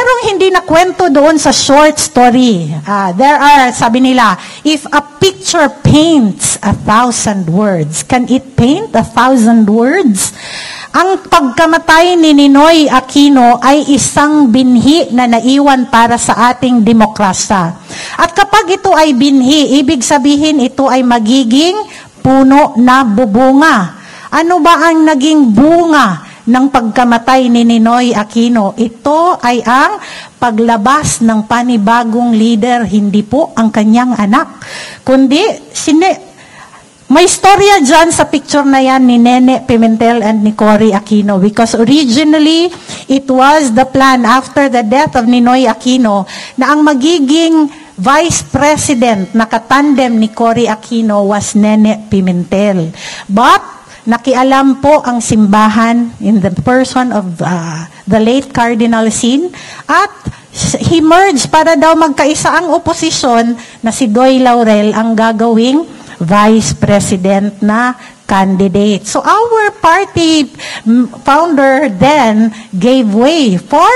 merong hindi na kwento doon sa short story. There are, sabi nila, if a picture paints 1,000 words, can it paint 1,000 words? Ang pagkamatay ni Ninoy Aquino ay isang binhi na naiwan para sa ating demokrasya. At kapag ito ay binhi, ibig sabihin ito ay magiging puno na bubunga. Ano ba ang naging bunga ng pagkamatay ni Ninoy Aquino? Ito ay ang paglabas ng panibagong leader, hindi po ang kanyang anak, kundi may storya dyan sa picture na yan ni Nene Pimentel and ni Cory Aquino, because originally, it was the plan after the death of Ninoy Aquino na ang magiging vice president na katandem ni Cory Aquino was Nene Pimentel. But, nakialam po ang simbahan in the person of the late Cardinal Sin at he merged para daw magkaisa ang oposisyon na si Doy Laurel ang gagawing vice president na candidate. So our party founder then gave way for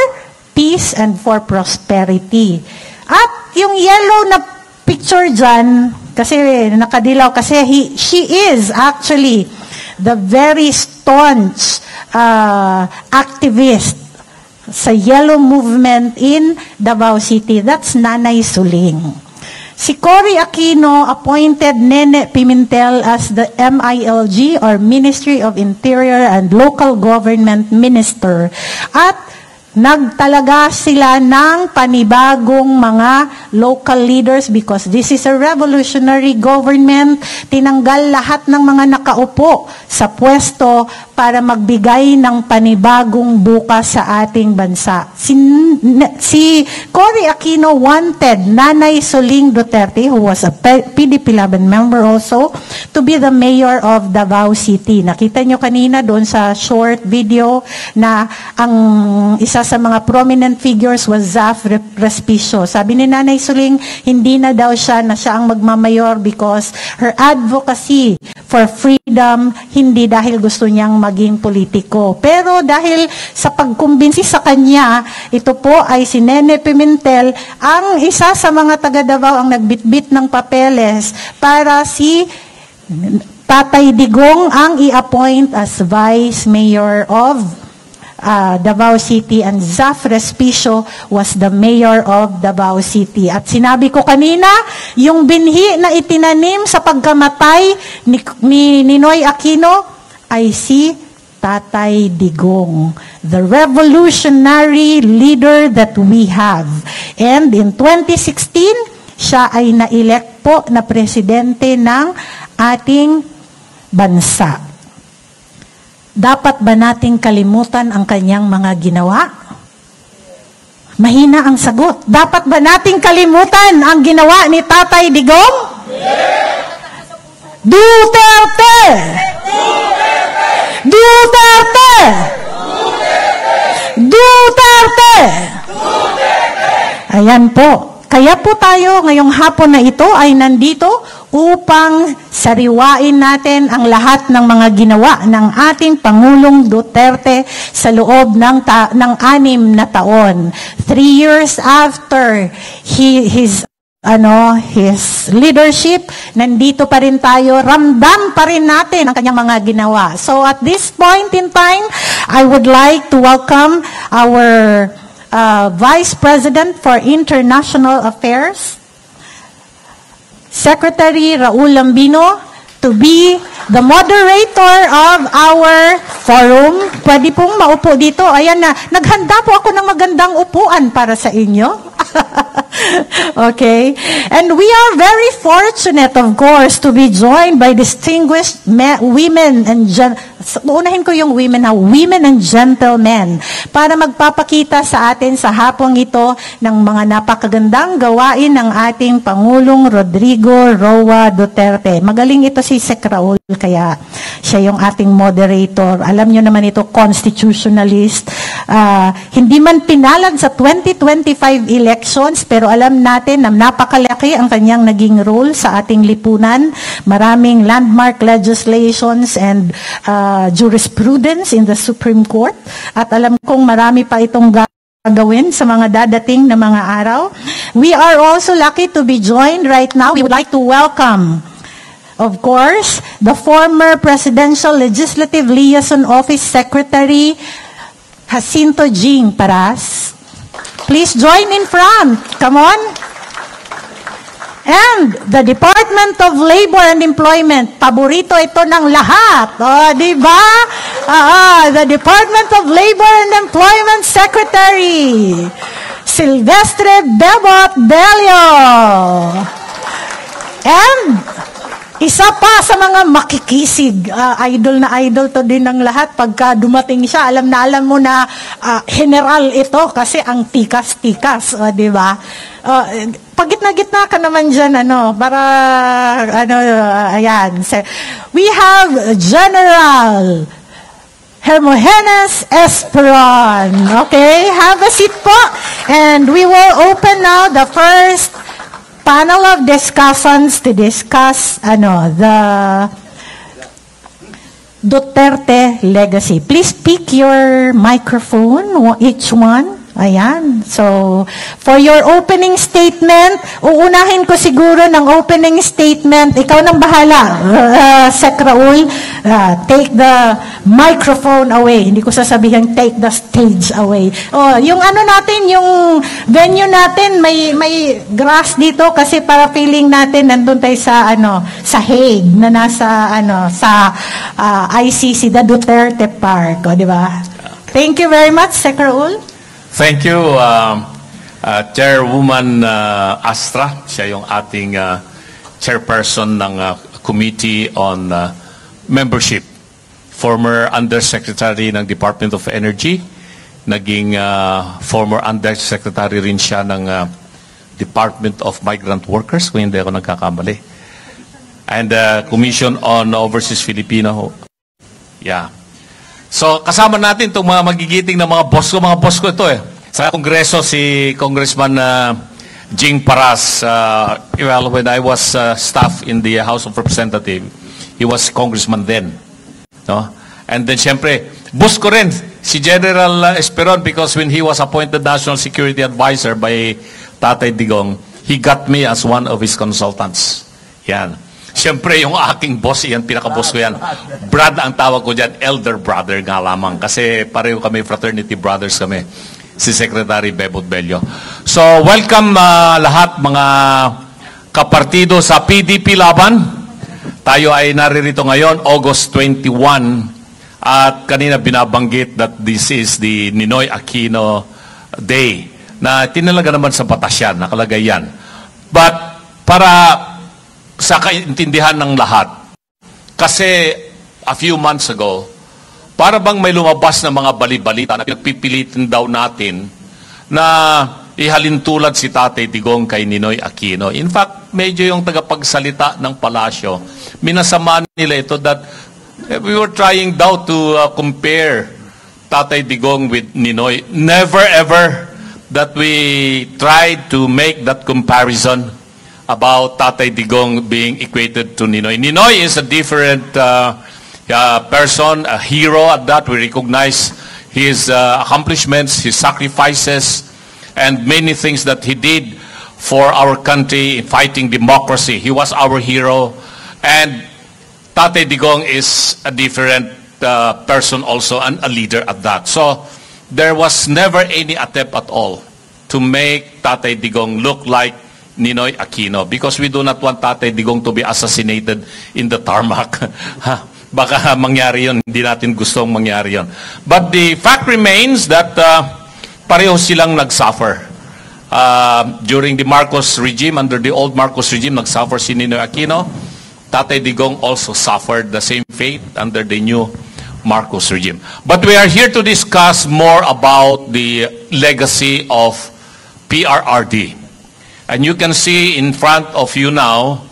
peace and for prosperity. At yung yellow na picture dyan, kasi nakadilaw, kasi she is actually the very staunch activist sa yellow movement in Davao City. That's Nanay Suling. Si Cory Aquino appointed Nene Pimentel as the MILG or Ministry of Interior and Local Government Minister. At nagtalaga sila ng panibagong mga local leaders because this is a revolutionary government. Tinanggal lahat ng mga nakaupo sa pwesto para magbigay ng panibagong bukas sa ating bansa. Si Cory Aquino wanted Nanay Suling Duterte, who was a PDP-11 member also, to be the mayor of Davao City. Nakita nyo kanina doon sa short video na ang isa sa mga prominent figures was Zaf Respicio. Sabi ni Nanay Suling, hindi na daw siya ang magmamayor because her advocacy for freedom, hindi dahil gusto niyang maging politiko. Pero dahil sa pagkumbinsi sa kanya, ito po ay si Nene Pimentel, ang isa sa mga taga Davao ang nagbitbit ng papeles para si Tatay Digong ang i-appoint as Vice Mayor of Davao City, and Zaf Respicio was the mayor of Davao City. At sinabi ko kanina, yung binhi na itinanim sa pagkamatay ni Ninoy Aquino ay si Tatay Digong, the revolutionary leader that we have. And in 2016, siya ay na-elect po na presidente ng ating bansa. Dapat ba nating kalimutan ang kanyang mga ginawa? Mahina ang sagot. Dapat ba nating kalimutan ang ginawa ni Tatay Digong? Duterte! Duterte! Duterte! Ayan po. Kaya po tayo ngayong hapon na ito ay nandito upang sariwain natin ang lahat ng mga ginawa ng ating Pangulong Duterte sa loob ng 6 na taon. 3 years after his leadership, nandito pa rin tayo, ramdam pa rin natin ang kanyang mga ginawa. So at this point in time, I would like to welcome our Vice President for International Affairs, Secretary Raul Lambino, to be the moderator of our forum. Pwede pong maupo dito. Ayan na, naghanda po ako ng magandang upuan para sa inyo. Okay? And we are very fortunate, of course, to be joined by distinguished women and unahin ko yung women and gentlemen para magpapakita sa atin sa hapong ito ng mga napakagandang gawain ng ating Pangulong Rodrigo Roa Duterte. Magaling ito si Sec Raul, kaya siya yung ating moderator. Alam nyo naman ito, constitutionalist. Hindi man pinalad sa 2025 elections, pero alam natin na napakalaki ang kanyang naging role sa ating lipunan. Maraming landmark legislations and jurisprudence in the Supreme Court. At alam kong marami pa itong gagawin sa mga dadating na mga araw. We are also lucky to be joined right now. We would like to welcome, of course, the former Presidential Legislative Liaison Office Secretary, Jacinto Jing Paras. Please join in front. Come on. And the Department of Labor and Employment, paborito ito ng lahat. Di ba? The Department of Labor and Employment Secretary, Silvestre Bebot Belio. And isa pa sa mga makikisig, idol na idol to din ng lahat. Pagka dumating siya, alam mo na general ito kasi ang tikas-tikas, di ba? Pagitna-gitna ka naman dyan, para, ayan. We have General Hermogenes Esperon. Okay, have a seat po. And we will open now the first panel of discussants to discuss the Duterte legacy. Please pick your microphone, each one. Ayan. So, for your opening statement, uunahin ko siguro ng opening statement. Ikaw nang bahala, Sec Raul. Take the microphone away. Hindi ko sasabihin, take the stage away. Yung natin, yung venue natin, may grass dito kasi para feeling natin nandun tayo sa, sa Hague, na nasa, sa ICC, the Duterte Park. Di ba? Thank you very much, Sec Raul. Thank you, Chairwoman Astra. Siya yung ating chairperson ng Committee on Membership. Former Undersecretary ng Department of Energy. Naging former Undersecretary rin siya ng Department of Migrant Workers, kung hindi ako nagkakamali. And Commission on Overseas Filipino. Yeah. So, kasama natin itong mga magigiting na mga boss ko ito Sa Kongreso, si Congressman Jing Paras, well, when I was staff in the House of Representatives, he was congressman then. No? And then, syempre, boss ko rin, si General Esperon, because when he was appointed National Security Advisor by Tatay Digong, he got me as one of his consultants. Yan. Siyempre, yung aking boss, yan, pinaka-boss ko yan. Brad ang tawag ko dyan, elder brother nga lamang. Kasi pareho kami, fraternity brothers kami. Si Secretary Bebot Belio. So, welcome lahat mga kapartido sa PDP Laban. Tayo ay naririto ngayon, August 21. At kanina binabanggit that this is the Ninoy Aquino Day. Na tinalaga naman sa batas yan, nakalagay yan. But, para sa kaintindihan ng lahat. Kasi a few months ago, para bang may lumabas na mga bali-balita na pinagpipilitin daw natin na ihalintulad si Tatay Digong kay Ninoy Aquino. In fact, medyo yung tagapagsalita ng palasyo, minasama nila ito that we were trying daw to compare Tatay Digong with Ninoy. Never ever that we tried to make that comparison about Tatay Digong being equated to Ninoy. Ninoy is a different person, a hero at that. We recognize his accomplishments, his sacrifices, and many things that he did for our country in fighting democracy. He was our hero. And Tatay Digong is a different person also, and a leader at that. So there was never any attempt at all to make Tatay Digong look like Ninoy Aquino, because we do not want Tatay Digong to be assassinated in the tarmac. Baka mangyari yun, hindi natin gustong mangyari yun. But the fact remains that pareho silang nagsuffer. During the Marcos regime, under the old Marcos regime, nagsuffer si Ninoy Aquino. Tatay Digong also suffered the same fate under the new Marcos regime. But we are here to discuss more about the legacy of PRRD. And you can see in front of you now,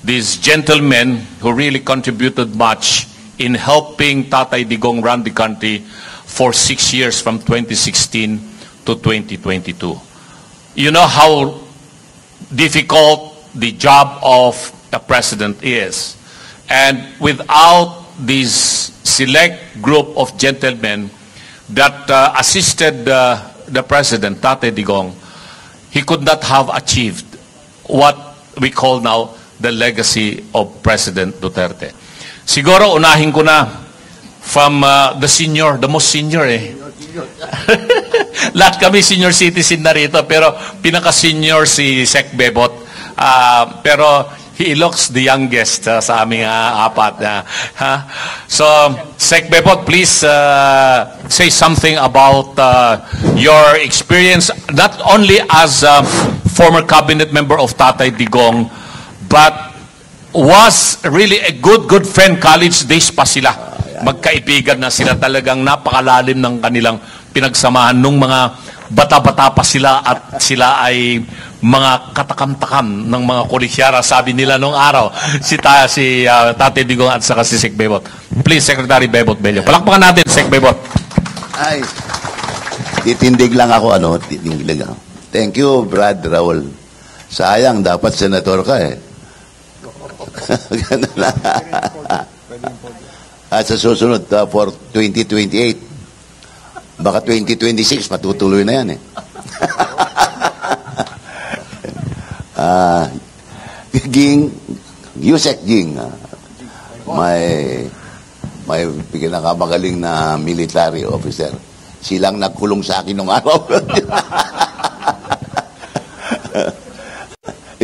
these gentlemen who really contributed much in helping Tatay Digong run the country for 6 years from 2016 to 2022. You know how difficult the job of the president is. And without this select group of gentlemen that assisted the President, Tate Digong, he could not have achieved what we call now the legacy of President Duterte. Siguro unahin ko na from the senior, the most senior eh. Lahat kami senior citizen na rito, pero pinaka-senior si Sec Bebot. Pero he looks the youngest sa aming apat. So, Sec Bebot, please say something about your experience, not only as a former cabinet member of Tatay Digong, but was really a good friend. College days pa sila. Magkaibigan na sila, talagang napakalalim ng kanilang pinagsamahan nung mga bata-bata pa sila at sila ay mga katakam-takam ng mga kulisyara, sabi nila nung araw, si Tate Digong at saka si Sec Bebot. Please, Secretary Bebot Bello. Palakpakan natin, Sec Bebot. Ay, titindig lang ako, titindig lang. Thank you, Brad Raul. Sayang, dapat senator ka eh. Ganun lang. At sa susunod, for 2028, baka 2026, matutuloy na yan eh. Ging, Yusek Ging, may pinakamagaling na military officer. Silang nagkulong sa akin nung araw.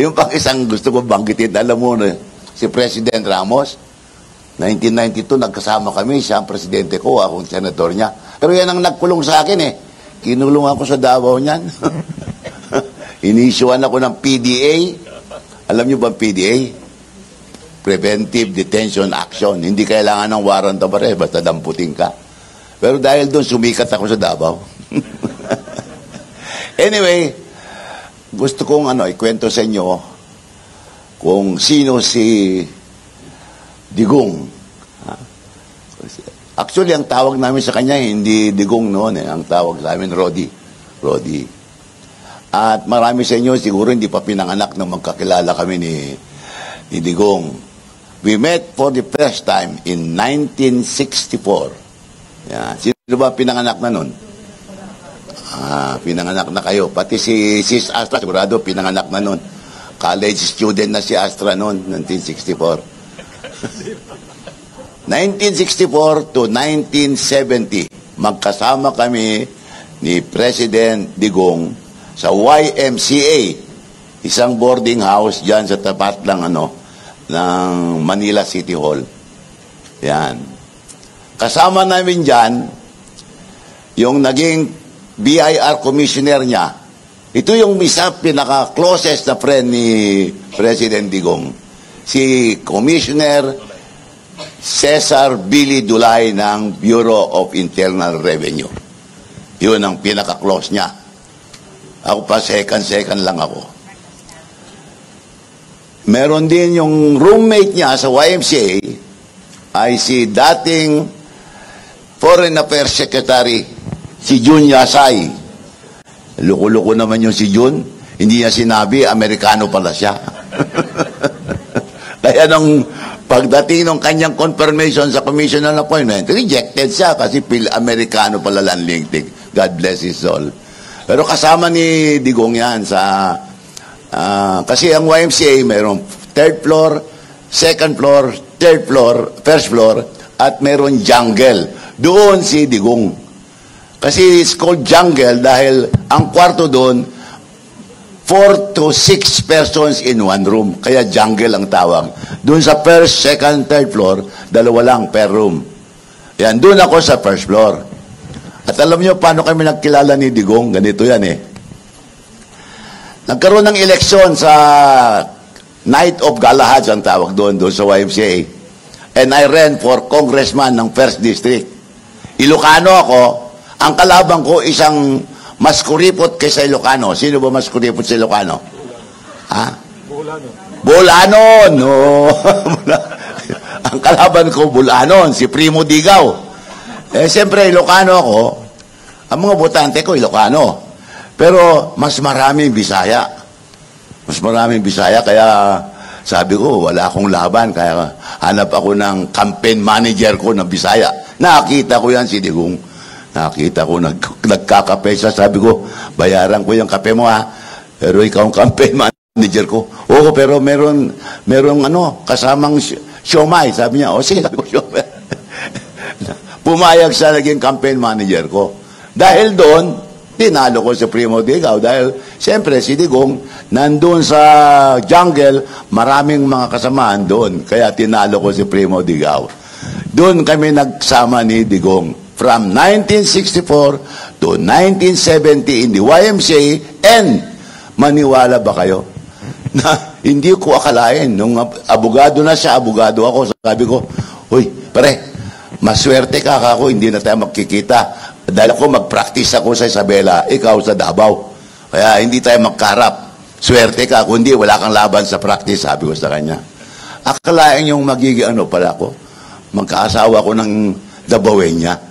Yung pang isang gusto ko banggitin, alam mo na, si President Ramos, 1992, nagkasama kami, siya ang presidente ko, akong senator niya. Pero yan ang nagkulong sa akin eh. Kinulong ako sa Davao niyan. Inisyuan ako ng PDA. Alam niyo ba ang PDA? Preventive Detention Action. Hindi kailangan ng warrant of arrest, basta damputin ka. Pero dahil doon, sumikat ako sa Davao. Anyway, gusto kong ikwento sa inyo kung sino si Digong. Actually, ang tawag namin sa kanya, hindi Digong noon eh. Ang tawag sa amin, Rodi. At marami sa inyo, siguro hindi pa pinanganak na magkakilala kami ni Digong. We met for the first time in 1964. Yan. Sino ba pinanganak na noon? Pinanganak na kayo. Pati si Sis Astra, sigurado pinanganak na noon. College student na si Astra noon, 1964. 1964 to 1970, magkasama kami ni President Digong sa YMCA, isang boarding house dyan sa tapat lang ng Manila City Hall. Yan. Kasama namin dyan yung naging BIR commissioner niya. Ito yung isa pinaka-closest na friend ni President Digong. Si Commissioner Cesar Billy Dulay ng Bureau of Internal Revenue. Yun ang pinaka-close niya. Ako pa, second lang ako. Meron din yung roommate niya sa YMCA ay si dating Foreign Affairs Secretary, si Jun Yasay. Luko-luko naman yung si Jun. Hindi niya sinabi, Amerikano pala siya. Kaya nung pagdating ng kanyang confirmation sa commissioner appointment, rejected siya kasi Amerikano pala Lanlingtig. God bless his soul. Pero kasama ni Digong yan sa... kasi ang YMCA mayroong third floor, second floor, third floor, first floor, at mayroong jungle. Doon si Digong. Kasi it's called jungle dahil ang kwarto doon 4 to 6 persons in one room. Kaya jungle ang tawag. Doon sa first, second, third floor, dalawa lang per room. Yan, doon ako sa first floor. At alam niyo paano kami nagkilala ni Digong? Ganito yan eh. Nagkaroon ng eleksyon sa Night of Galahad, ang tawag doon sa YMCA. And I ran for congressman ng 1st District. Ilocano ako. Ang kalaban ko, isang mas kuripot kaysa Ilocano. Sino ba mas kuripot sa Ilocano? Ha? Bulanon. No. Ang kalaban ko, Bulanon. Si Primo Digaw. Siyempre, Ilocano ako. Ang mga botante ko, Ilocano. Pero, mas maraming Bisaya. Mas maraming Bisaya. Kaya, sabi ko, wala akong laban. Kaya, hanap ako ng campaign manager ko na Bisaya. Nakita ko yan si Digong. Nakita ko, nagkakape siya. Sabi ko, bayaran ko yung kape mo, ha? Pero ikaw ang campaign manager ko. Oo, pero merong kasamang siomay. Sabi niya, sige, sabi ko, siomay. Pumayag siya, naging campaign manager ko. Dahil doon, tinalo ko si Primo Digao. Dahil, siyempre, si Digong, nandun sa jungle, maraming mga kasamaan doon. Kaya tinalo ko si Primo Digao. Doon kami nagsama ni Digong. From 1964 to 1970 in the YMCA, and maniwala ba kayo na hindi ko akalain, nung abogado na siya, abogado ako, sabi ko, uy, pare, maswerte ka ako, hindi na tayo magkikita. Dahil ako mag-practice ako sa Isabela, ikaw sa Davao. Kaya hindi tayo magkarap. Swerte ka, kundi wala kang laban sa practice, sabi ko sa kanya. Akalain yung magiging pala ko, magkaasawa ko ng Davawenya.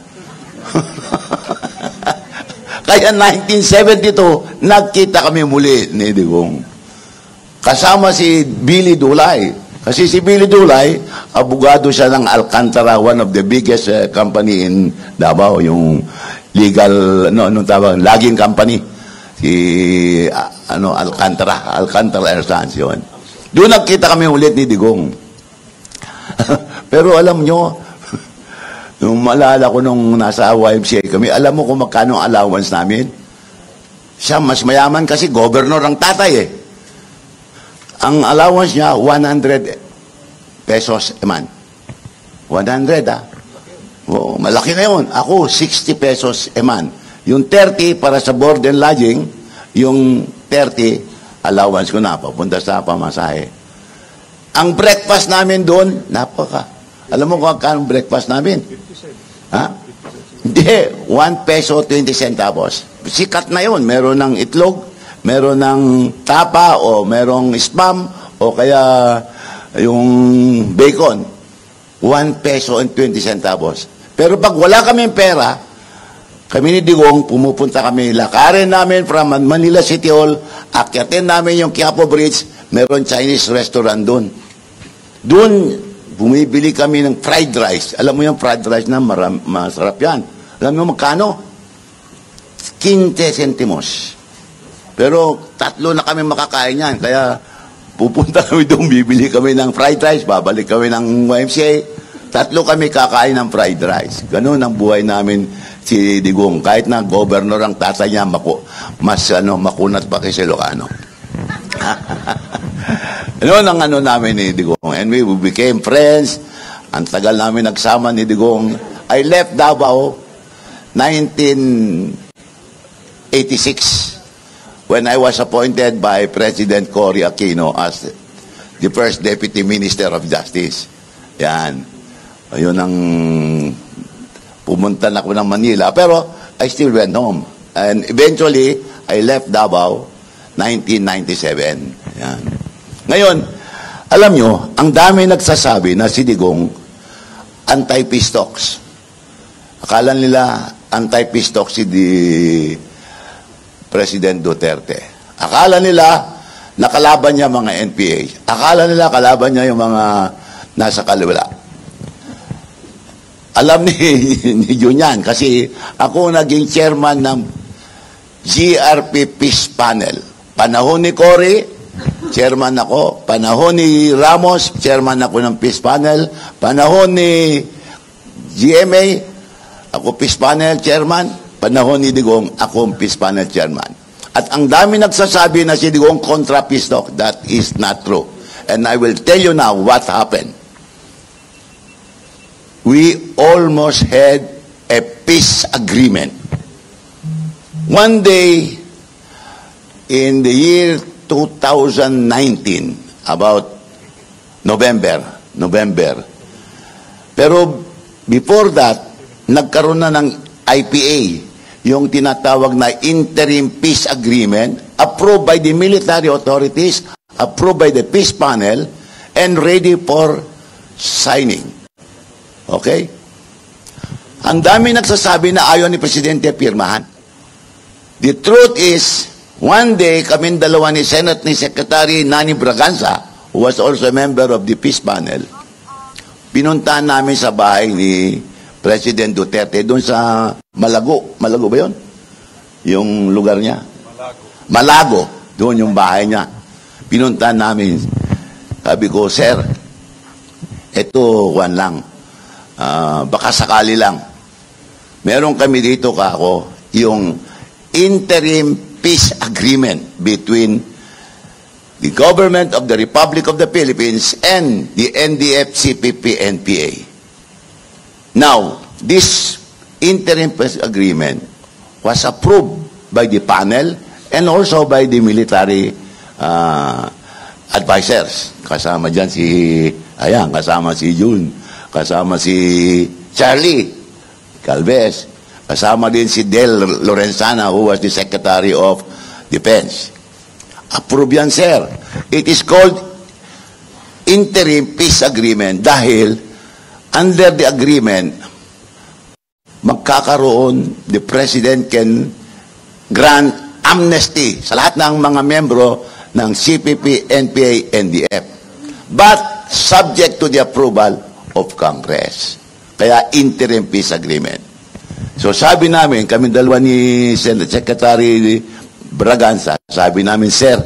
Kaya 1972, nagkita kami muli ni Digong. Kasama si Billy Dulay. Kasi si Billy Dulay, abogado siya ng Alcantara, one of the biggest company in Davao, yung legal, anong tawag, laging company. Si, Alcantara Airstance yun. Doon nagkita kami ulit ni Digong. Pero alam nyo, nung maalala ko nung nasa YMCA kami, alam mo kung magkano ang allowance namin? Siya mas mayaman kasi governor ang tatay eh. Ang allowance niya, 100 pesos a month. 100 Oh, malaki na yun. Ako, 60 pesos a month. Yung 30 para sa board and lodging, yung 30 allowance ko na, papunta sa pamasahe. Ang breakfast namin doon, alam mo kung magkano breakfast namin? Ha? Hindi, 1 peso 20 centavos. Sikat na yun. Meron ng itlog, meron ng tapa, o merong spam, o kaya yung bacon. 1 peso and 20 centavos. Pero pag wala kaming pera, kami ni Digong, pumupunta kami, lakarin namin from Manila City Hall, akyatin namin yung Quiapo Bridge, meron Chinese restaurant doon. Doon, bumibili kami ng fried rice. Alam mo yung fried rice na masarap yan. Alam mo magkano? 15 centimos. Pero 3 na kami makakain yan. Kaya pupunta kami doon, bibili kami ng fried rice, babalik kami ng YMCA. 3 kami kakain ng fried rice. Ganun ang buhay namin si Digong. Kahit na governor ang tatay niya, mas makunat pa kay Ilocano. Noon ang namin ni Digong. And we became friends. Ang tagal namin nagsama ni Digong. I left Davao 1986 when I was appointed by President Cory Aquino as the first Deputy Minister of Justice. Yan. Ayun ang pumunta na ako ng Manila. Pero I still went home. And eventually, I left Davao 1997. Yan. Ngayon, alam nyo, ang dami nagsasabi na si Digong anti-peace talks. Akala nila anti-peace talks si President Duterte. Akala nila nakalaban niya mga NPA. Akala nila kalaban niya yung mga nasa kaliwala. Alam ni Junian, kasi ako naging chairman ng GRP Peace Panel. Panahon ni Cory, chairman ako. Panahon ni Ramos, chairman ako ng Peace Panel. Panahon ni GMA, ako Peace Panel chairman. Panahon ni Digong, ako Peace Panel chairman. At ang dami nagsasabi na si Digong kontra peace talk. That is not true. And I will tell you now what happened. We almost had a peace agreement. One day, in the year 2019, about November. Pero before that, nagkaroon na ng IPA, yung tinatawag na Interim Peace Agreement, approved by the military authorities, approved by the Peace Panel, and ready for signing. Okay? Ang dami nagsasabi na ayaw ni Presidente pirmahan. The truth is, one day, kaming dalawa ni Senate ni Secretary Nani Braganza, who was also a member of the Peace Panel, pinuntahan namin sa bahay ni President Duterte doon sa Malago. Malago ba yun? Yung lugar niya? Malago. Doon yung bahay niya. Pinuntahan namin. Sabi ko, sir, ito, Juan lang. Baka sakali lang. Meron kami dito, kako, yung interim peace agreement between the government of the Republic of the Philippines and the NDF-CPP-NPA. Now, this interim peace agreement was approved by the panel and also by the military advisors. Kasama dyan kasama si Jun, kasama si Charlie Calves, kasama din si Del Lorenzana, who was the Secretary of Defense. Approve yan, sir. It is called interim peace agreement dahil under the agreement, magkakaroon, the President can grant amnesty sa lahat ng mga membro ng CPP, NPA, NDF. But subject to the approval of Congress. Kaya interim peace agreement. So sabi namin, kami dalawa ni Secretary Braganza, sabi namin, sir,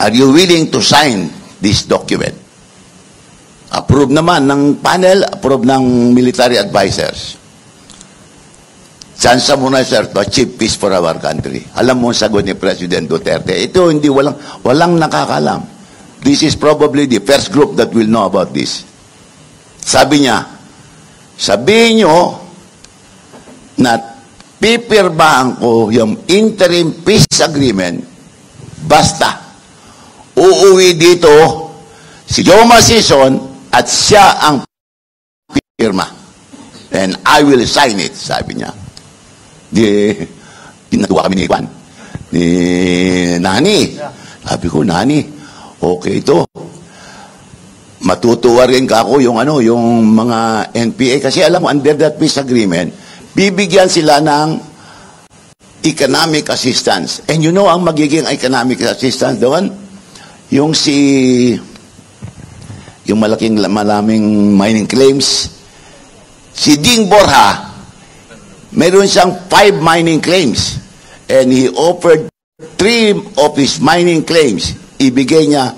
are you willing to sign this document? Approve naman ng panel, approve ng military advisors. Chance muna, sir, to achieve peace for our country. Alam mo ang sagot ni President Duterte. Ito, hindi, walang nakakalam. This is probably the first group that will know about this. Sabi niya, sabihin nyo na pipirmahan ko yung interim peace agreement basta uuwi dito si Joma Sison at siya ang pirma. And I will sign it, sabi niya. Pinatuwa kami ni Juan, ni Nani. Sabi ko, Nani, okay ito. Matutuwa rin ako yung mga NPA. Kasi alam mo, under that peace agreement, bibigyan sila ng economic assistance. And you know, ang magiging economic assistance doon, yung malaming mining claims, si Ding Borja, meron siyang 5 mining claims. And he offered 3 of his mining claims. Ibigay niya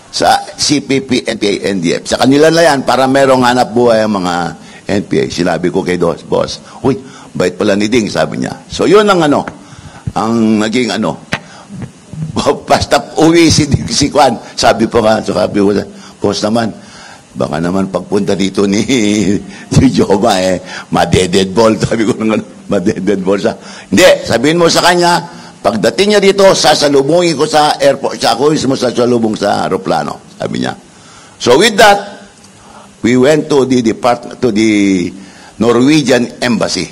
sa CPP, NPA, NDF. Sa kanila na yan, para merong hanap buhay ang mga NPA. Sinabi ko kay boss, uy, bait pala ni Ding, sabi niya. So yun ang ang naging basta uwi si Juan. Sabi ko, boss naman, baka naman pagpunta dito ni Joma, madeded ball. Sabi ko madeded ball siya. Hindi, sabihin mo sa kanya, pagdating niya dito, sasalubungin ko sa airport, siya ako mismo sasalubong sa aeroplano. Sabi niya. So with that, we went to the Norwegian embassy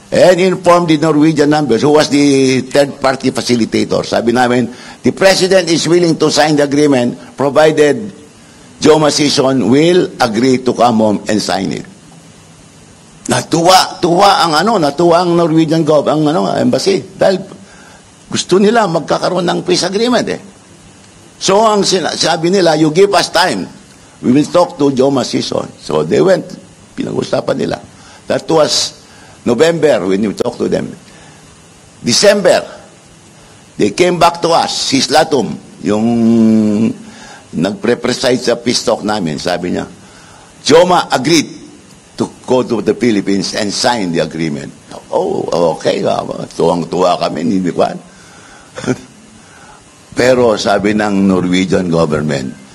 and informed the Norwegian members who was the third-party facilitator. Sabi namin, the President is willing to sign the agreement provided Joma Sison will agree to come home and sign it. Natuwa ang Norwegian embassy dahil gusto nila magkakaroon ng peace agreement So ang sabi nila, you give us time. We will talk to Joma Sison. So they went, pinag-usapan nila. That was November when we talked to them. December, they came back to us, si Slatum, yung nagpre-preside sa peace talk namin, sabi niya, Joma agreed to go to the Philippines and sign the agreement. Oh, okay. Tuwang-tuwa kami, hindi ba? Pero sabi ng Norwegian government,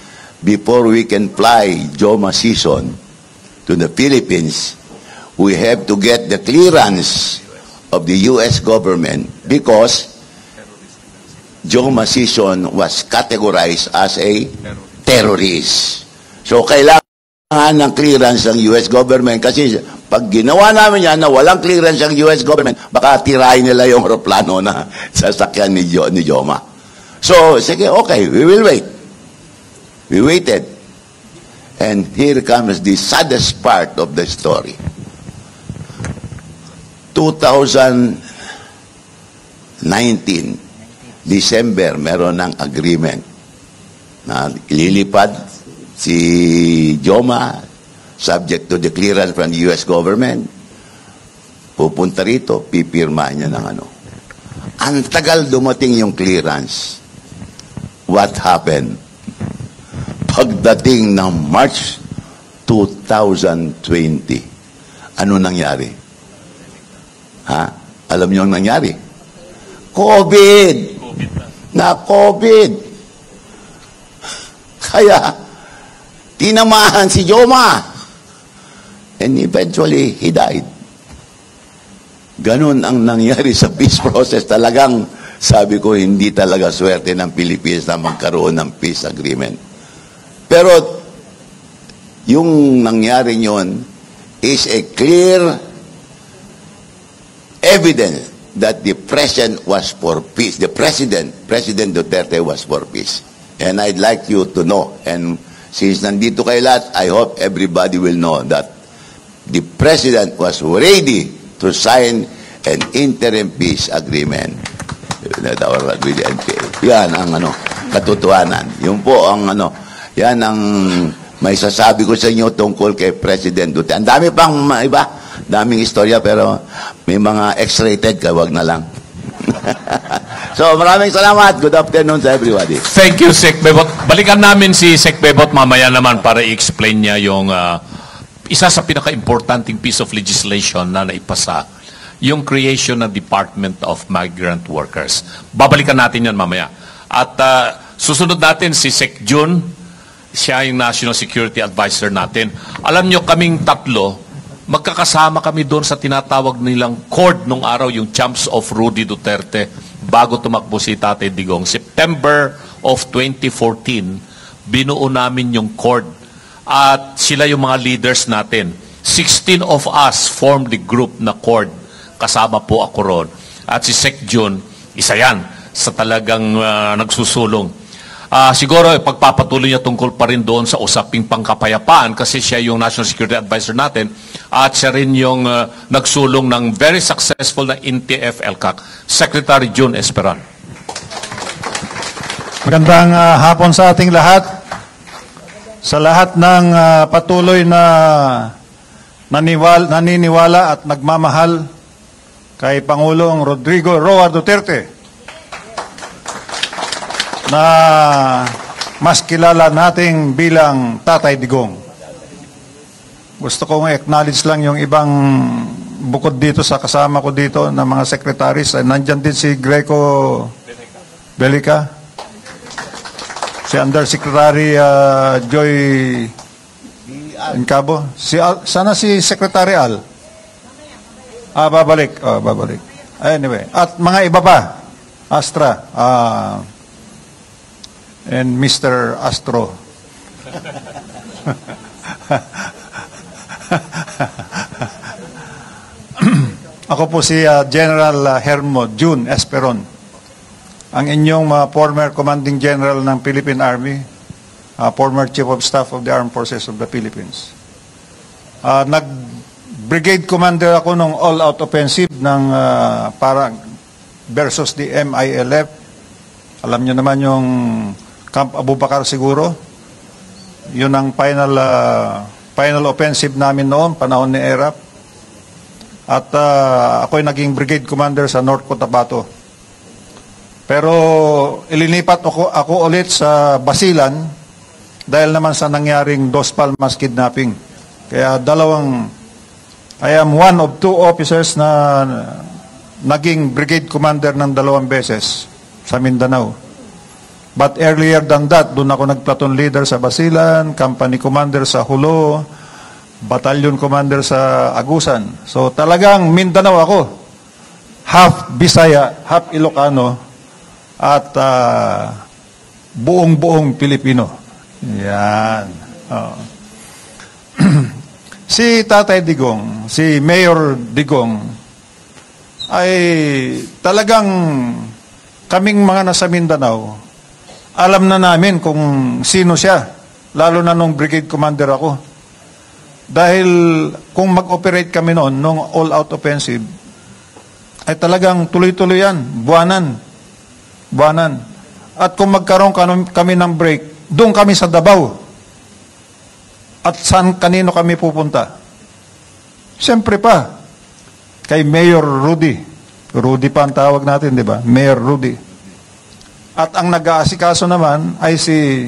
before we can fly Joma Sison to the Philippines, we have to get the clearance of the U.S. government because Joma Sison was categorized as a terrorist. So, kailangan ng clearance ng U.S. government kasi pag ginawa namin yan na walang clearance ng U.S. government, baka tirahin nila yung aeroplano na sasakyan ni Joma. So, sige, okay, we will wait. We waited. And here comes the saddest part of the story. 2019, December, meron ng agreement na ililipad si Joma subject to the clearance from the U.S. government. Pupunta rito, pipirma niya ng ano. Ang tagal dumating yung clearance. What happened? Pagdating ng March 2020, ano nangyari? Ha? Alam niyo ang nangyari? COVID! COVID! Kaya, tinamahan si Joma. And eventually, he died. Ganun ang nangyari sa peace process. Talagang, sabi ko, hindi talaga swerte ng Pilipinas na magkaroon ng peace agreement. Pero, yung nangyari nyon is a clear evidence that the president was for peace. The President Duterte was for peace. And I'd like you to know, and since nandito kayo lahat, I hope everybody will know that the President was ready to sign an interim peace agreement with the NPA. Yan ang katotohanan. Yun po ang yan ang may sasabi ko sa inyo tungkol kay President Duterte. Ang dami pang iba, daming istorya, pero may mga X-rated ka, wag na lang. So, maraming salamat. Good afternoon sa everybody. Thank you, Sec Bebot. Balikan namin si Sec Bebot mamaya naman para i-explain niya yung isa sa pinaka-importanting piece of legislation na naipasa, yung creation ng Department of Migrant Workers. Babalikan natin yan mamaya. At susunod natin si Sec Jun. Siya yung National Security Advisor natin. Alam nyo, kaming tatlo, magkakasama kami doon sa tinatawag nilang CORD nung araw, yung Champs of Rudy Duterte, bago tumakbo si Tatay Digong. September of 2014, binuo namin yung CORD. At sila yung mga leaders natin. 16 of us formed the group na CORD. Kasama po ako ron. At si Sec Jun, isa yan sa talagang nagsusulong. Siguro, pagpapatuloy niya tungkol pa rin doon sa usaping pangkapayapaan kasi siya yung National Security Advisor natin at siya rin yung nagsulong ng very successful na NTF-ELCAC, Secretary Jun Esperon. Magandang hapon sa ating lahat. Sa lahat ng patuloy na naniniwala at nagmamahal kay Pangulong Rodrigo Roa Duterte, na mas kilala nating bilang Tatay Digong. Gusto kong acknowledge lang yung ibang bukod dito sa kasama ko dito na mga secretaries. Nandyan din si Greco Belica, si Undersecretary Joy Incabo. Sana si Secretary Al. Babalik. Babalik. Anyway, at mga iba pa. Astra. And Mr. Astro. Ako po si General Hermo Jun Esperon, ang inyong former Commanding General ng Philippine Army, former Chief of Staff of the Armed Forces of the Philippines. Nag-brigade commander ako nung all-out offensive ng versus the MILF. Alam nyo naman yung Camp Abubakar siguro. Yun ang final offensive namin noon, panahon ni ERAP. At ako'y naging brigade commander sa North Cotabato. Pero ilinipat ako ulit sa Basilan dahil naman sa nangyaring Dos Palmas kidnapping. Kaya I am one of two officers na naging brigade commander ng 2 beses sa Mindanao. But earlier than that, doon ako nag-platoon leader sa Basilan, company commander sa Hulo, battalion commander sa Agusan. So talagang Mindanao ako. Half Bisaya, half Ilocano, at buong Pilipino. Yan. Si Tatay Digong, si Mayor Digong, ay talagang kaming mga nasa Mindanao, alam na namin kung sino siya, lalo na nung brigade commander ako. Dahil kung mag-operate kami noon, nung all-out offensive, ay talagang tuloy-tuloy yan, buwanan. At kung magkaroon kami ng break, doon kami sa Davao. At kanino kami pupunta? Siyempre pa, kay Mayor Rudy. Rudy pa ang tawag natin, di ba? Mayor Rudy. At ang nag-aasikaso naman ay si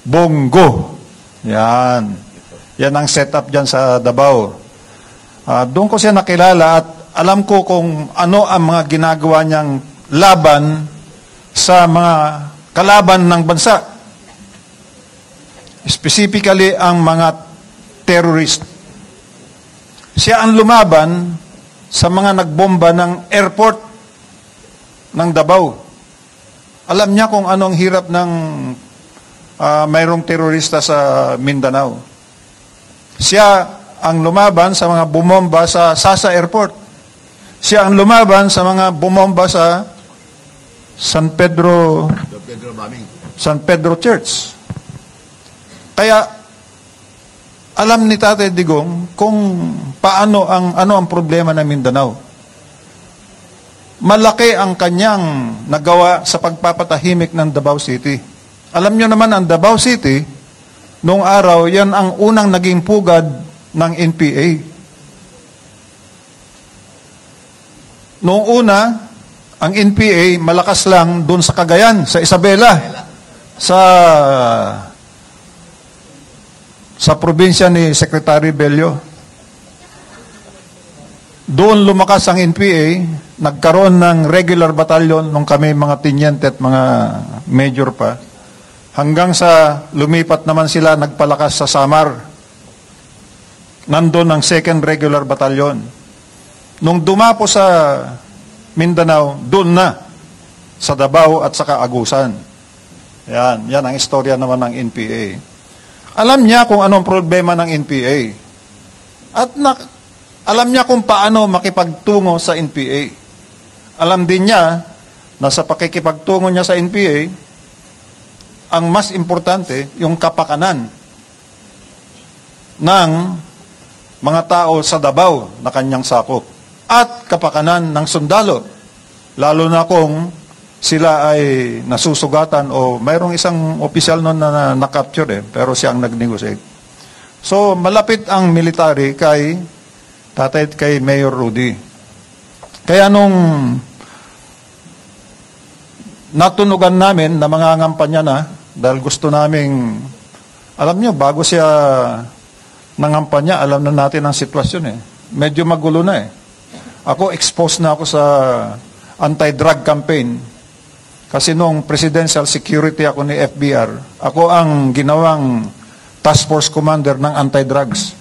Bongo. Yan. Yan ang setup dyan sa Davao. Doon ko siya nakilala at alam ko kung ano ang mga ginagawa niyang laban sa mga kalaban ng bansa. Specifically, ang mga terrorist. Siya ang lumaban sa mga nagbomba ng airport ng Davao. Alam niya kung anong hirap ng mayroong terorista sa Mindanao. Siya ang lumaban sa mga bumomba sa Sasa Airport. Siya ang lumaban sa mga bumomba sa San Pedro Church. Kaya alam ni Tatay Digong kung ano ang problema ng Mindanao. Malaki ang kanyang nagawa sa pagpapatahimik ng Davao City. Alam niyo naman ang Davao City, noong araw, yan ang unang naging pugad ng NPA. Noong una, ang NPA malakas lang doon sa Cagayan, sa Isabela, sa probinsya ni Secretary Bello. Doon lumakas ang NPA, nagkaroon ng regular battalion nung kami mga tinyente at mga major pa. Hanggang sa lumipat naman sila, nagpalakas sa Samar. Nandun ang 2nd Regular Battalion. Nung dumapo sa Mindanao, doon na sa Davao at sa Agusan. Yan ang istorya naman ng NPA. Alam niya kung anong problema ng NPA. At alam niya kung paano makipagtungo sa NPA. Alam din niya na sa pakikipagtungo niya sa NPA, ang mas importante, yung kapakanan ng mga tao sa Davao na kanyang sakop at kapakanan ng sundalo, lalo na kung sila ay nasusugatan o mayroong isang opisyal noon na na-capture pero siya ang nag-negotiate. So, malapit ang military kay Mayor Rudy. Kaya nung natunugan namin na mga ngampanya na, dahil gusto naming, alam nyo, bago siya nangampanya, alam na natin ang sitwasyon Medyo magulo na Ako, exposed na ako sa anti-drug campaign. Kasi nung presidential security ako ni FBR, ako ang ginawang task force commander ng anti-drugs.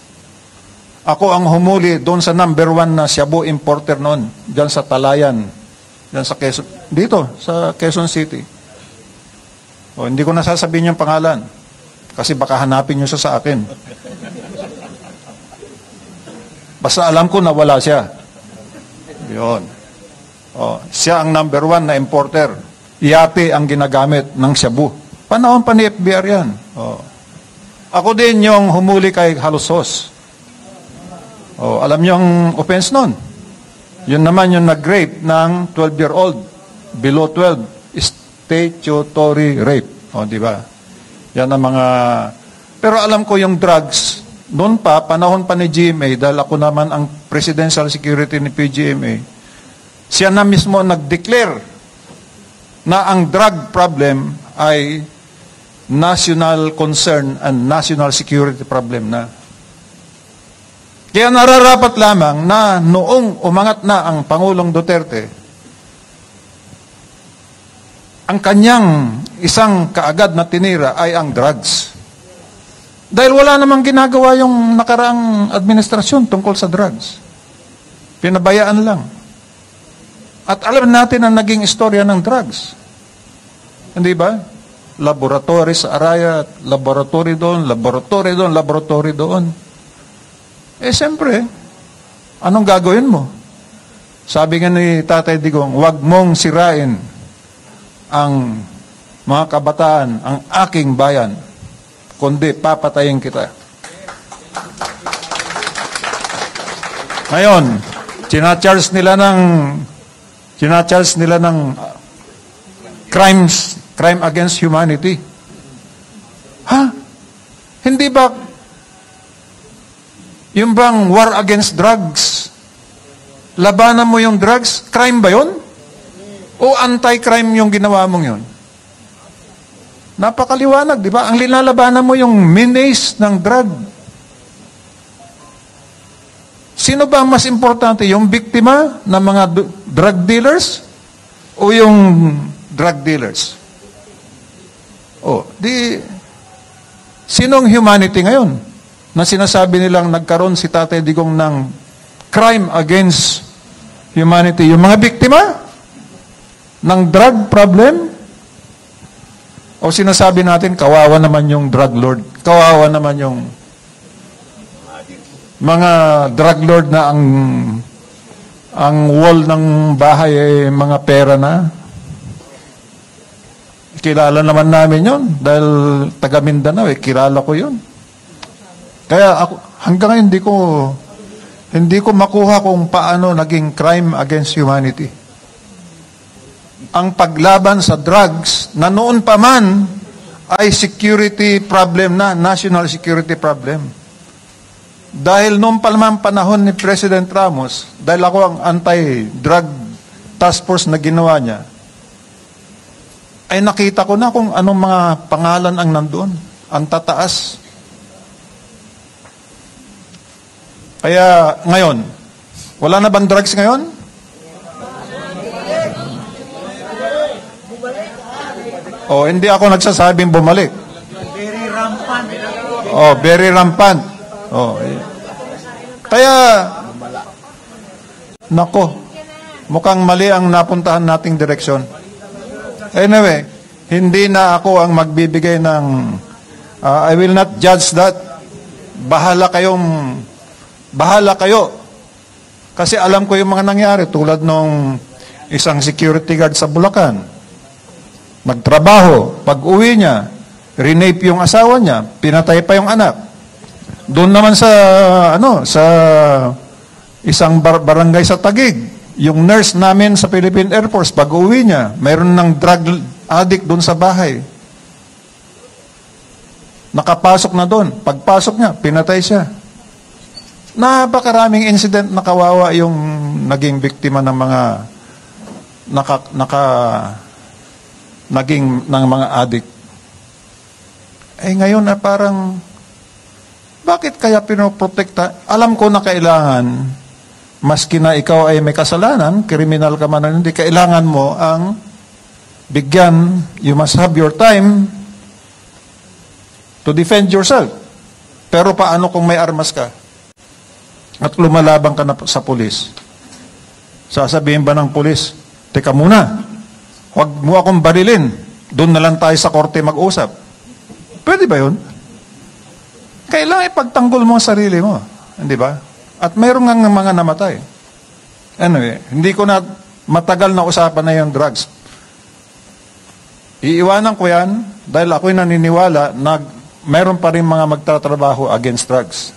Ako ang humuli doon sa number 1 na Shabu importer noon, dyan sa Talayan, dyan sa Quezon, dito, sa Quezon City. Hindi ko nasasabihin yung pangalan. Kasi baka hanapin nyo siya sa akin. Basta alam ko na wala siya. Yun. Siya ang number 1 na importer. Yate ang ginagamit ng Shabu. Panahon pa ni FBR yan. Ako din yung humuli kay Halusos. Alam nyo ang offense nun. Yun naman yung nag-rape ng 12-year-old. Below 12. Statutory rape. Di ba? Yan ang mga... Pero alam ko yung drugs, noon pa, panahon pa ni GMA, dahil ako naman ang presidential security ni PGMA, siya na mismo nag-declare na ang drug problem ay national concern and national security problem na. Kaya nararapat lamang na noong umangat na ang Pangulong Duterte, ang kanyang isang kaagad na tinira ay ang drugs. Dahil wala namang ginagawa yung nakaraang administrasyon tungkol sa drugs. Pinabayaan lang. At alam natin ang naging istorya ng drugs. Hindi ba? Laboratory sa Araya, laboratory doon, laboratory doon, laboratory doon. Siyempre, anong gagawin mo? Sabi nga ni Tatay Digong, huwag mong sirain ang mga kabataan, ang aking bayan, kundi papatayin kita. Ngayon, Chinacharge nila ng crime against humanity. Hindi ba Yung bang war against drugs, labanan mo yung drugs, crime ba yun? O anti-crime yung ginawa mong yun? Napakaliwanag, di ba? Ang linalabanan mo yung menace ng drug. Sino ba ang mas importante? Yung biktima ng mga drug dealers o yung drug dealers? Sinong humanity ngayon na sinasabi nilang nagkaroon si Tatay Digong ng crime against humanity? Yung mga biktima ng drug problem? O sinasabi natin, kawawa naman yung drug lord, kawawa naman yung mga drug lord na ang wall ng bahay ay mga pera na. Kilala naman namin yun dahil taga Mindanao, kilala ko yun. Kaya ako, hanggang ngayon hindi ko makuha kung paano naging crime against humanity. Ang paglaban sa drugs na noon pa man ay security problem na, national security problem. Dahil noon pa naman panahon ni President Ramos, dahil ako ang anti-drug task force na ginawa niya, ay nakita ko na kung anong mga pangalan ang nandoon. Ang tataas. Kaya ngayon, wala na bang drugs ngayon? Hindi ako nagsasabing bumalik. Very rampant. Very rampant. Kaya, nako, mukhang mali ang napuntahan nating direksyon. Anyway, hindi na ako ang magbibigay ng, I will not judge that. Bahala kayo. Kasi alam ko yung mga nangyari, tulad nung isang security guard sa Bulacan. Nagtrabaho, pag-uwi niya, rinape yung asawa niya, pinatay pa yung anak. Doon naman sa isang barangay sa Taguig, yung nurse namin sa Philippine Air Force, pag-uwi niya, mayroon ng drug addict doon sa bahay. Nakapasok na doon. Pagpasok niya, pinatay siya. Napakaraming incident na kawawa yung naging biktima ng mga naging ng mga addict. Ngayon na parang, bakit kaya pinoprotekta? Alam ko na kailangan, maski na ikaw ay may kasalanan, kriminal ka man o hindi, kailangan mo ang bigyan, you must have your time to defend yourself. Pero paano kung may armas ka? At lumalabang ka na sa pulis? Sasabihin ba ng pulis, teka muna, huwag mo akong barilin, doon na lang tayo sa korte mag-usap. Pwede ba yun? Kailangan ipagtanggol mo ang sarili mo. Hindi ba? At mayroon nga mga namatay. Anyway, hindi ko na matagal na usapan na yung drugs. Iiwanan ko yan dahil ako'y naniniwala na mayroon pa rin mga magtatrabaho against drugs.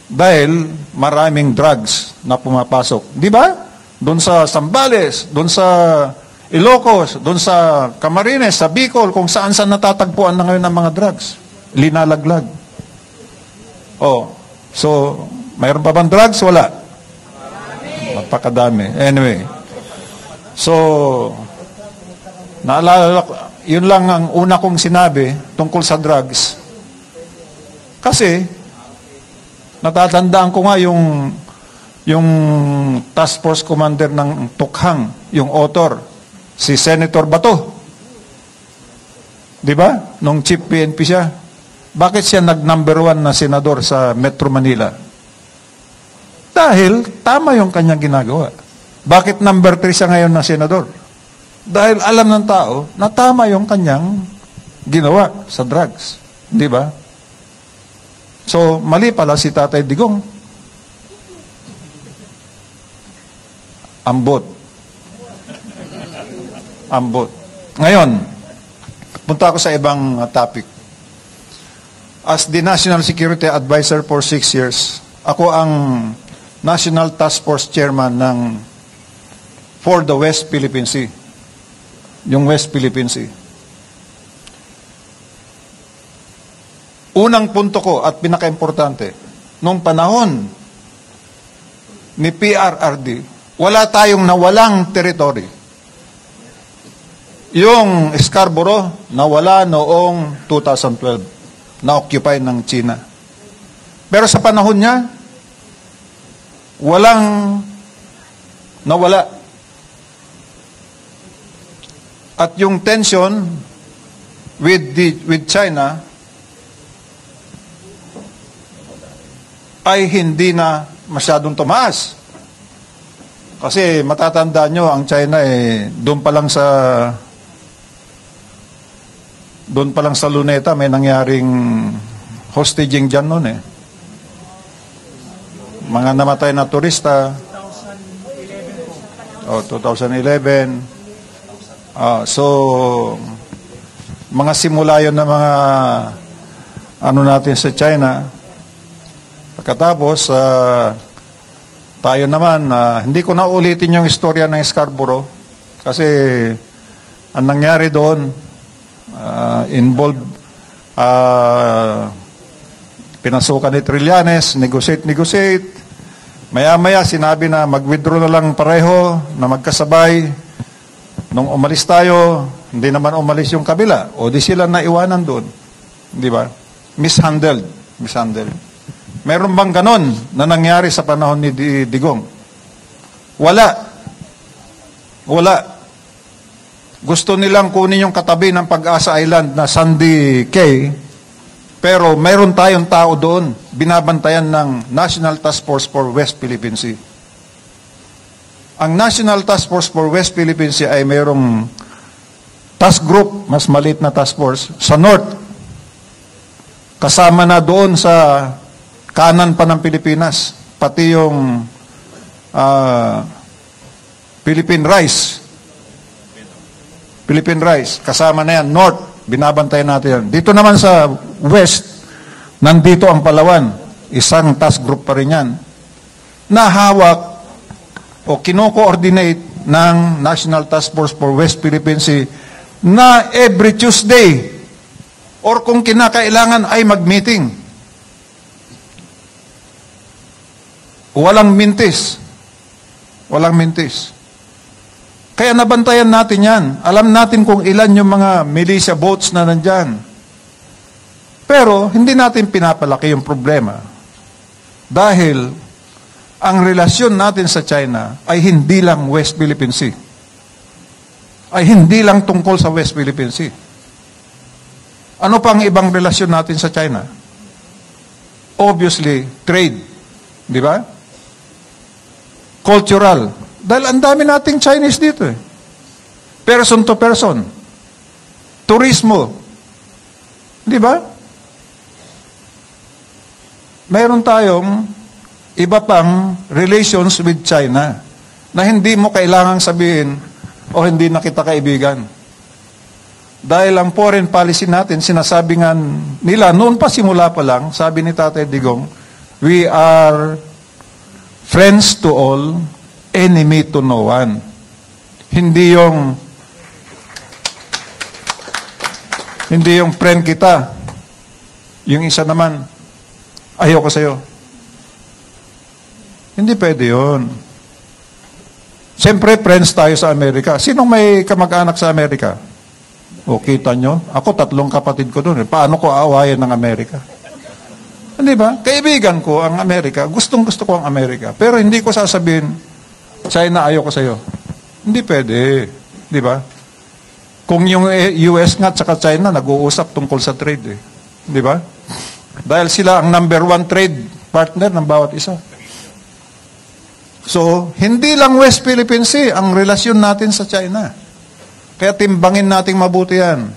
Dahil maraming drugs na pumapasok. Di ba? Doon sa Zambales, doon sa Ilocos, doon sa Camarines, sa Bicol, kung saan-saan natatagpuan na ngayon ng mga drugs. Linalaglag. So, mayroon pa bang drugs? Wala. Mapakadami. Anyway. So, naalala ko, yun lang ang una kong sinabi tungkol sa drugs. Kasi, natatandaan ko nga yung task force commander ng Tukhang, yung author, si Senator Bato. Di ba? Nung chief PNP siya. Bakit siya nag-number 1 na senador sa Metro Manila? Dahil tama yung kanyang ginagawa. Bakit number 3 siya ngayon na senador? Dahil alam ng tao na tama yung kanyang ginawa sa drugs. Di ba? So, mali pala si Tatay Digong. Ambot. Ngayon, punta ako sa ibang topic. As the National Security Advisor for 6 years, ako ang National Task Force Chairman for the West Philippine Sea. Yung West Philippine Sea. Unang punto ko at pinaka-importante, nung panahon ni PRRD, wala tayong nawalang teritoryo. Yung Scarborough, nawala noong 2012, na-occupy ng China. Pero sa panahon niya, walang nawala. At yung tension with China ay hindi na masyadong tumaas. Kasi matatandaan nyo, ang China doon pa lang sa Luneta may nangyaring hostage dyan noon Mga namatay na turista. 2011. So, mga simula yun na mga natin sa China. Pagkatapos, tayo naman, hindi ko na ulitin yung istorya ng Scarborough kasi ang nangyari doon, involved, pinasukan ni Trillanes, negotiate. Maya-maya, sinabi na mag-withdraw na lang pareho, na magkasabay. Nung umalis tayo, hindi naman umalis yung kabila. O di sila naiwanan doon. Di ba? Mishandled. Meron bang ganon na nangyari sa panahon ni Digong? Wala. Gusto nilang kunin yung katabi ng Pag-asa Island na Sandy Cay, pero mayroon tayong tao doon, binabantayan ng National Task Force for West Philippine Sea. Ang National Task Force for West Philippine Sea ay mayroong task group, mas maliit na task force, sa North. Kasama na doon sa kanan pa ng Pilipinas, pati yung Philippine Rice, kasama na yan, North, binabantayan natin yan. Dito naman sa West, nandito ang Palawan, isang task group pa rin yan, na hawak o kino-coordinate ng National Task Force for West Philippine Sea na every Tuesday or kung kinakailangan ay mag-meeting. Walang mintis. Kaya nabantayan natin yan. Alam natin kung ilan yung mga militia boats na nandyan. Pero hindi natin pinapalaki yung problema. Dahil ang relasyon natin sa China ay hindi lang West Philippine Sea. Ay hindi lang tungkol sa West Philippine Sea. Ano pang ibang relasyon natin sa China? Obviously, trade. Di ba? Cultural. Dahil ang dami nating Chinese dito Person to person. Turismo. Di ba? Mayroon tayong iba pang relations with China na hindi mo kailangang sabihin o hindi na kita kaibigan. Dahil ang foreign policy natin, sinasabi nga nila, noon pa simula pa lang, sabi ni Tatay Digong, we are friends to all, enemy to no one. Hindi yung friend kita. Yung isa naman, ayoko sa'yo. Hindi pwede yun. Siyempre, friends tayo sa Amerika. Sinong may kamag-anak sa Amerika? O, kita nyo? Ako, 3 kapatid ko doon. Paano ko aawayan ng Amerika? Hindi ba? Kaibigan ko ang Amerika. Gustong-gusto ko ang Amerika. Pero hindi ko sasabihin, China, ayoko sa'yo. Hindi pwede. Di ba? Kung yung US nga at saka China, nag-uusap tungkol sa trade. Di ba? Dahil sila ang number 1 trade partner ng bawat isa. So, hindi lang West Philippine Sea ang relasyon natin sa China. Kaya timbangin natin mabuti yan.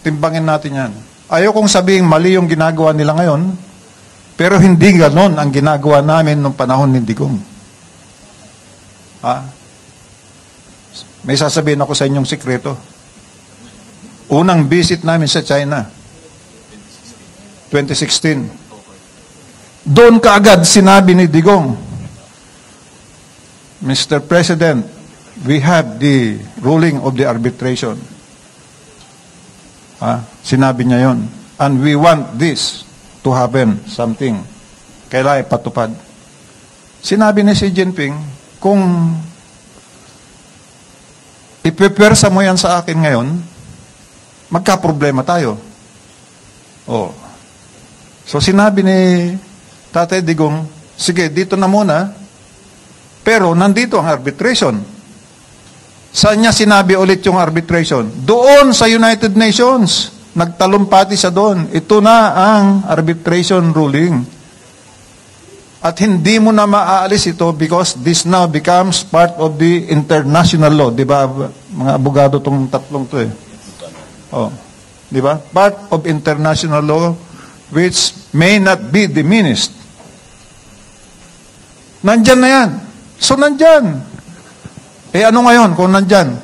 Timbangin natin yan. Ayaw kong sabihin mali yung ginagawa nila ngayon, pero hindi ganon ang ginagawa namin nung panahon ni Digong. May sasabihin ako sa inyong sikreto. Unang visit namin sa China, 2016. Doon kaagad sinabi ni Digong, Mr. President, we have the ruling of the arbitration. Sinabi niya yon. And we want this to happen, something. kailangan ipatupad. Sinabi ni Xi Jinping, kung ipipersa mo yan sa akin ngayon, magka-problema tayo. Oh. So sinabi ni Tatay Digong, sige, dito na muna, pero nandito ang arbitration. Saan niya sinabi ulit yung arbitration? Doon sa United Nations. Nagtalumpati siya doon. Ito na ang arbitration ruling. At hindi mo na maaalis ito because this now becomes part of the international law. Di ba, mga abogado tong tatlong to eh. Oh. Di ba? Part of international law which may not be diminished. Nandyan na yan. So nandyan. Eh ano ngayon kung nandyan?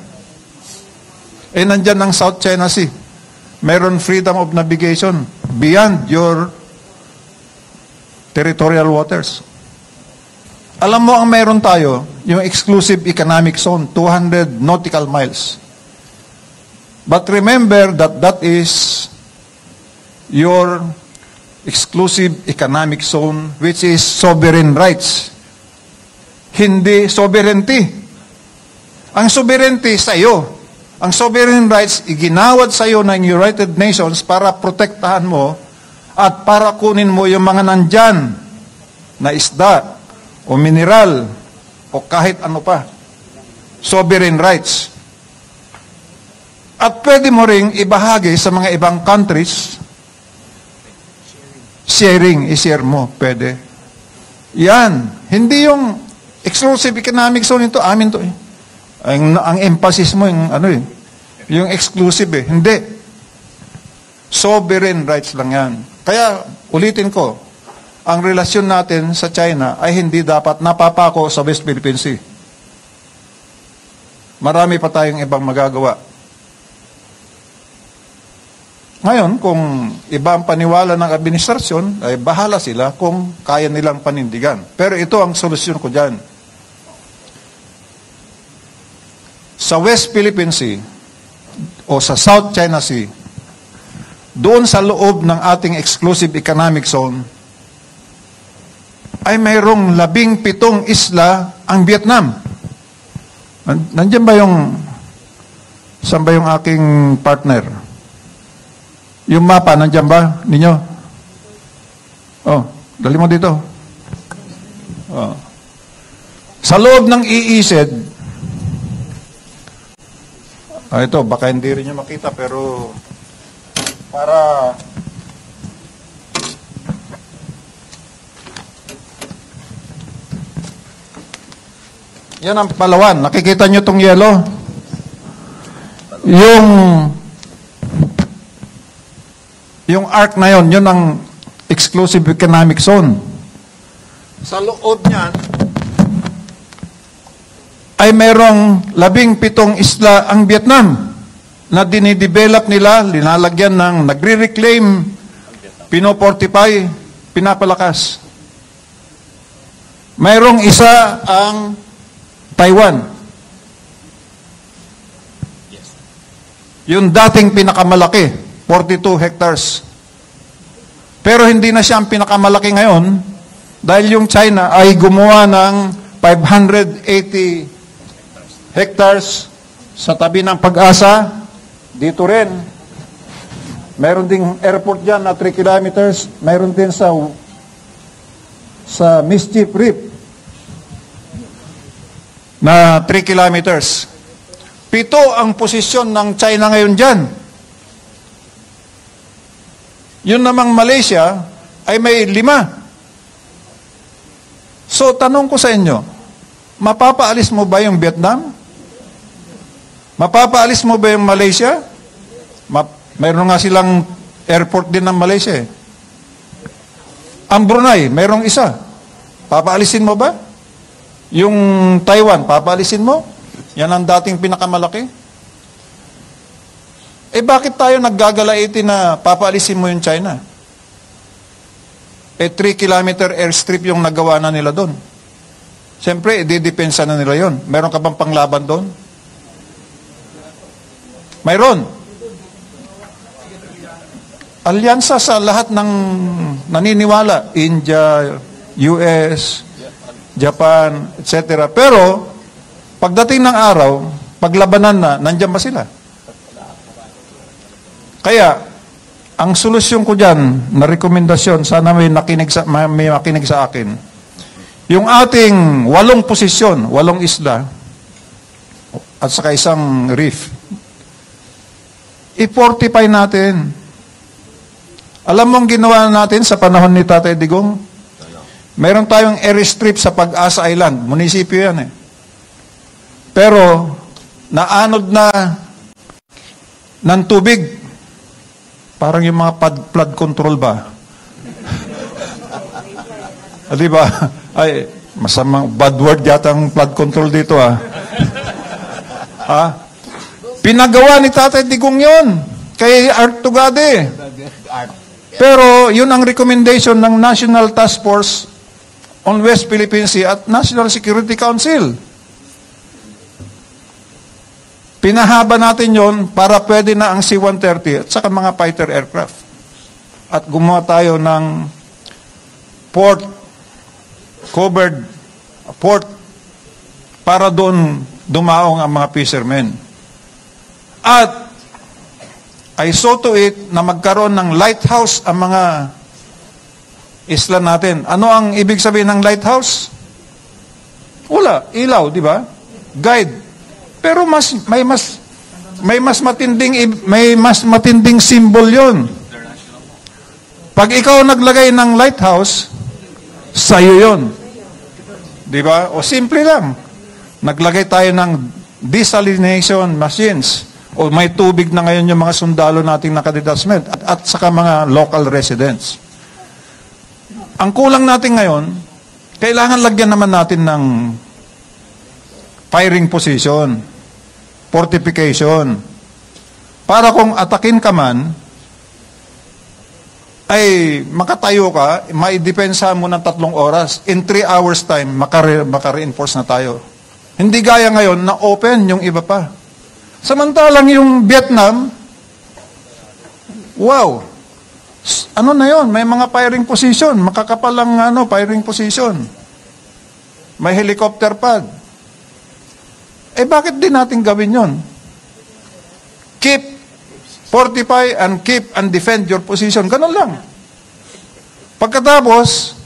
Eh nandyan ang South China Sea. Meron freedom of navigation beyond your territorial waters. Alam mo ang meron tayo, yung exclusive economic zone, 200 nautical miles. But remember that that is your exclusive economic zone which is sovereign rights. Hindi sovereignty. Ang sovereignty sa iyo. Ang sovereign rights iginawad sa iyo ng United Nations para protektahan mo at para kunin mo yung mga nandyan na isda o mineral o kahit ano pa. Sovereign rights. At pwede mo ring ibahagi sa mga ibang countries. Sharing, i-share mo, pwede. Yan. Hindi yung exclusive economic zone ito, amin to eh. Ang emphasis mo, yung ano eh, yung exclusive eh. Hindi. Sovereign rights lang yan. Kaya, ulitin ko, ang relasyon natin sa China ay hindi dapat napapako sa West Philippine Sea. Marami pa tayong ibang magagawa. Ngayon, kung iba ang paniwala ng administrasyon, ay bahala sila kung kaya nilang panindigan. Pero ito ang solusyon ko dyan. Sa West Philippine Sea o sa South China Sea, doon sa loob ng ating exclusive economic zone, ay mayroong 17 isla ang Vietnam. Nandiyan ba yung, saan ba yung aking partner? Yung mapa, nandiyan ba ninyo? Oh, dali mo dito. Oh. Sa loob ng EEZ, ito, baka hindi rin nyo makita, pero para yan ang Palawan. Nakikita nyo itong yellow? Yung arc na yon, yun ang exclusive economic zone. Sa loob niyan, ay merong 17 isla ang Vietnam na dinidevelop nila, linalagyan ng nagre-reclaim, pinoportify, pinapalakas. Mayroong isa ang Taiwan. Yung dating pinakamalaki, 42 hectares. Pero hindi na siya ang pinakamalaki ngayon dahil yung China ay gumawa ng 580 hectares sa tabi ng Pag-asa. Dito rin. Meron ding airport dyan na 3 kilometers. Meron din sa Mischief Reef na 3 kilometers. 7 ang posisyon ng China ngayon dyan. Yun namang Malaysia ay may 5. So, tanong ko sa inyo, mapapaalis mo ba yung Vietnam? Mapapaalis mo ba yung Malaysia? Mayroon nga silang airport din ng Malaysia eh. Ang Brunei, mayroong isa. Papaalisin mo ba? Yung Taiwan, papaalisin mo? Yan ang dating pinakamalaki. Eh bakit tayo naggagalaiti na papaalisin mo yung China? Eh 3 kilometer airstrip yung nagawa na nila doon. Siyempre, i-depensa na nila yon. Meron ka bang panglaban doon? Mayroon. Alyansa sa lahat ng naniniwala. India, US, Japan, etc. Pero, pagdating ng araw, paglabanan na, nandyan ba sila? Kaya, ang solusyon ko dyan, na rekomendasyon, sana may makinig sa akin, yung ating 8 posisyon, 8 isla, at saka isang reef, i-fortify natin. Alam mo ang ginawa natin sa panahon ni Tatay Digong? Meron tayong airstrip sa Pag-asa Island. Munisipyo yan eh. Pero, naanod na ng tubig. Parang yung mga flood control ba? Di ba? Ay, masamang bad word yata ang flood control dito ah. Ha? Pinagawa ni Tatay Digong yun kay Art Tugade. Pero yun ang recommendation ng National Task Force on West Philippine Sea at National Security Council. Pinahaba natin yon para pwede na ang C-130 at saka mga fighter aircraft. At gumawa tayo ng covered port para doon dumaong ang mga fishermen. At I saw to it na magkaroon ng lighthouse ang mga isla natin. Ano ang ibig sabihin ng lighthouse? Wala, ilaw, di ba? Guide. Pero may mas matinding symbol 'yon. Pag ikaw naglagay ng lighthouse, sa'yo 'yon. Di ba? O simple lang. Naglagay tayo ng desalination machines. O may tubig na ngayon yung mga sundalo nating nakadetachment at saka mga local residents. Ang kulang natin ngayon, kailangan lagyan naman natin ng firing position, fortification, para kung atakin ka man, ay makatayo ka, maidepensa mo ng 3 oras, in 3 hours time, maka-reinforce na tayo. Hindi gaya ngayon na open yung iba pa. Samantalang yung Vietnam, wow, ano na yon? May mga firing position, makakapalang firing position. May helicopter pad. Eh bakit din natin gawin yon? Keep, fortify, and keep and defend your position. Ganun lang. Pagkatapos,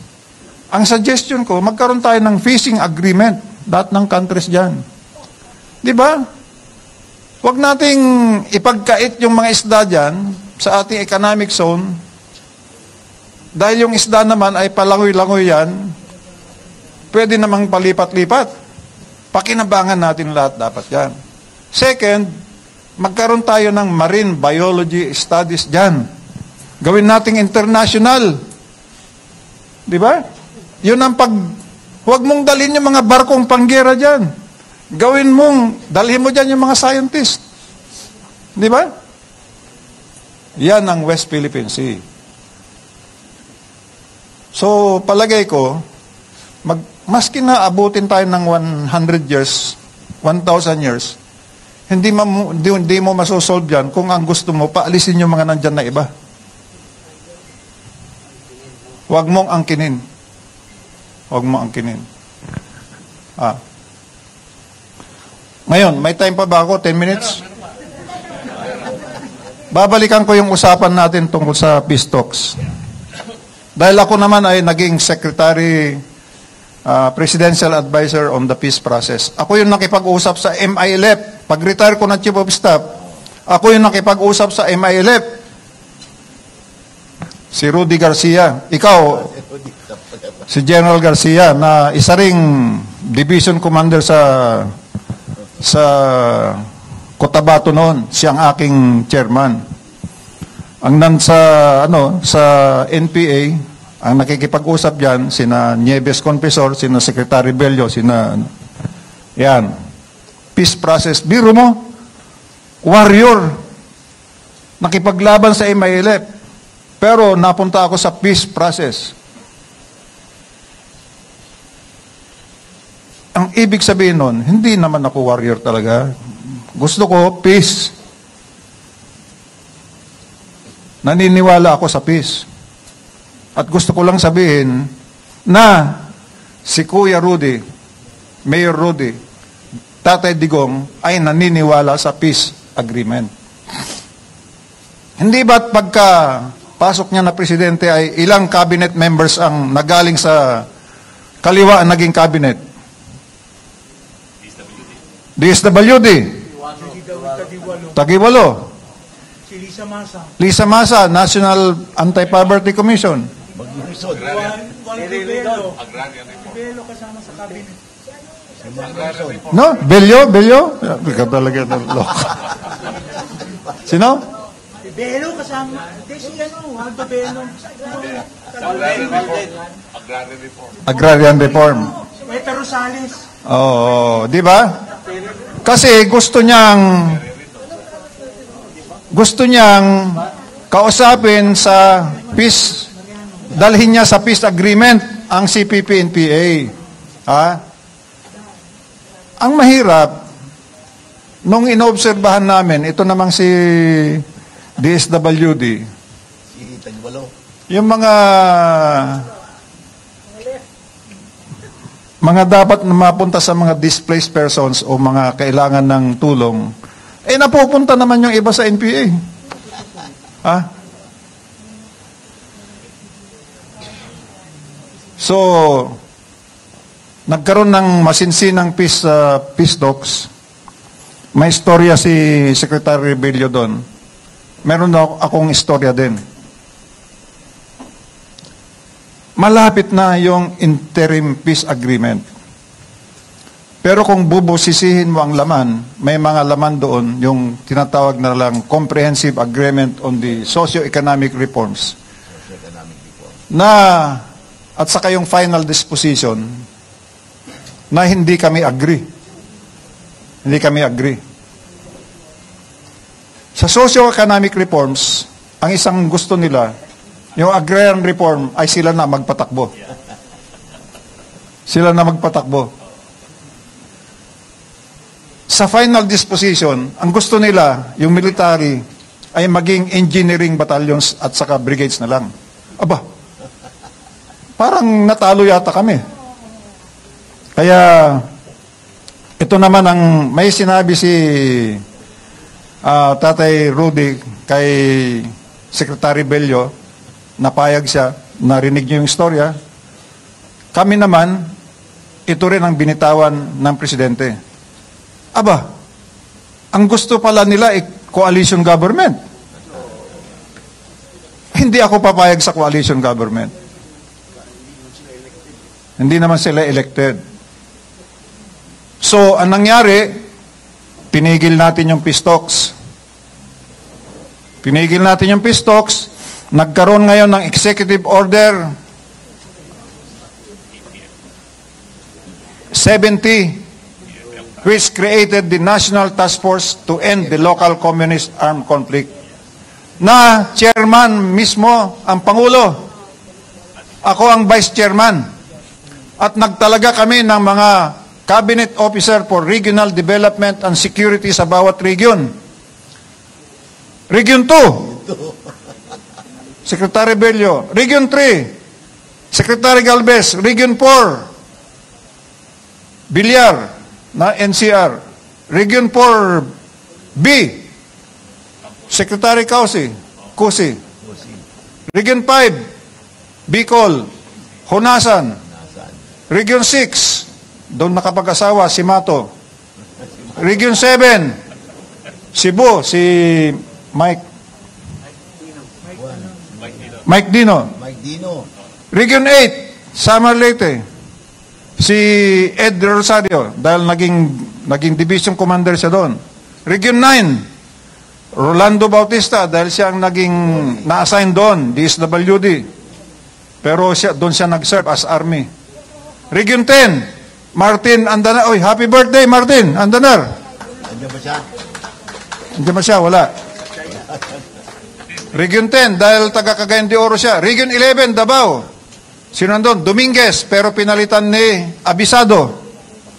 ang suggestion ko, magkaroon tayo ng fishing agreement. Lahat ng countries dyan. Di ba? Huwag nating ipagkait yung mga isda dyan sa ating economic zone dahil yung isda naman ay palangoy-langoy yan, pwede namang palipat-lipat. Pakinabangan natin lahat dapat yan. Second, magkaroon tayo ng marine biology studies dyan. Gawin nating international. Di ba? Yun ang huwag mong dalhin yung mga barkong panggera dyan. Gawin mong, dalhin mo dyan yung mga scientist. Di ba? Yan ang West Philippine Sea. So, palagay ko, maski na abutin tayo ng 100 years, 1,000 years, hindi mo masosolve yan kung ang gusto mo, paalisin yung mga nandyan na iba. Huwag mong angkinin. Huwag mong angkinin. Ngayon, may time pa ba ako? 10 minutes? Babalikan ko yung usapan natin tungkol sa peace talks. Dahil ako naman ay naging secretary, presidential advisor on the peace process. Ako yung nakipag-usap sa MILF. Pag-retire ko ng Chief of Staff, ako yung nakipag-usap sa MILF. Si Rudy Garcia. Ikaw, si General Garcia, na isa ring division commander sa Cotabato noon, siyang aking chairman. Ang sa NPA, ang nakikipag-usap diyan sina Nieves Confessor, sina Secretary Bello, yan. Peace process. Biro mo, warrior, nakipaglaban sa MILF. Pero napunta ako sa peace process. Ang ibig sabihin nun, hindi naman ako warrior talaga. Gusto ko peace. Naniniwala ako sa peace. At gusto ko lang sabihin, na si Kuya Rudy, Mayor Rudy, Tatay Digong ay naniniwala sa peace agreement. Hindi ba't pagka pasok niya na presidente ay ilang cabinet members ang nagaling sa kaliwa ang naging cabinet? DSWD. Tagiwalo. Si Lisa Masa. Lisa Masa, National Anti-Poverty Commission. Juan Rivelo. Rivelo kasama sa cabinet. No? Bello? Ikaw talaga loka. Sino? Rivelo kasama. Hindi si Juan Rivelo. Agrarian Reform. Eta Rosales. Oo, di ba? Kasi gusto niyang kausapin sa peace, dalhin niya sa peace agreement ang CPP-NPA. Ha? Ang mahirap, nung inobserbahan namin, ito namang si DSWD, yung mga dapat na mapunta sa mga displaced persons o mga kailangan ng tulong, napupunta naman yung iba sa NPA. Ha? So, nagkaroon ng masinsinang peace talks. May istorya si Secretary Rebello doon. Meron akong istorya din. Malapit na yung interim peace agreement. Pero kung bubusisihin mo ang laman, may mga laman doon, yung tinatawag na lang Comprehensive Agreement on the Socio-Economic Reforms. At saka yung final disposition, na hindi kami agree. Hindi kami agree. Sa socio-economic reforms, ang isang gusto nila, yung agrarian reform, ay sila na magpatakbo. Sila na magpatakbo. Sa final disposition, ang gusto nila, yung military, ay maging engineering battalions at saka brigades na lang. Aba, parang natalo yata kami. Kaya, ito naman ang may sinabi si Tatay Rudy kay Secretary Bello, napayag siya, narinig niyo yung istorya. Kami naman, ito rin ang binitawan ng Presidente. Aba, ang gusto pala nila ay coalition government. Hindi ako papayag sa coalition government. Hindi naman sila elected. So, ang nangyari, pinigil natin yung peace talks. Pinigil natin yung peace talks. Nagkaroon ngayon ng executive order 70, which created the National Task Force to end the local communist armed conflict. Na chairman mismo ang Pangulo. Ako ang vice chairman. At nagtalaga kami ng mga Cabinet Officer for Regional Development and Security sa bawat region. Region 2, Secretary Bello. Region 3, Secretary Galvez. Region 4, Bilyar na NCR. Region 4B, Secretary Kusi. Region 5, Bicol, Honasan. Region 6, doon nakapag-asawa, si Mato. Region 7, Cebu, si Mike Dino. Region 8, Samar Leyte, si Ed Rosario, dahil naging division commander siya doon. Region 9, Rolando Bautista, dahil siya ang naging na-assign doon, DSWD. Pero doon siya nag-serve as Army. Region 10, Martin Andanar. Oy, happy birthday, Martin Andanar. Andiyan ba siya? Andiyan ba siya? Wala. Region 10, dahil taga Cagayan de Oro siya. Region 11, Davao. Sino nandun? Dominguez, pero pinalitan ni Abisado.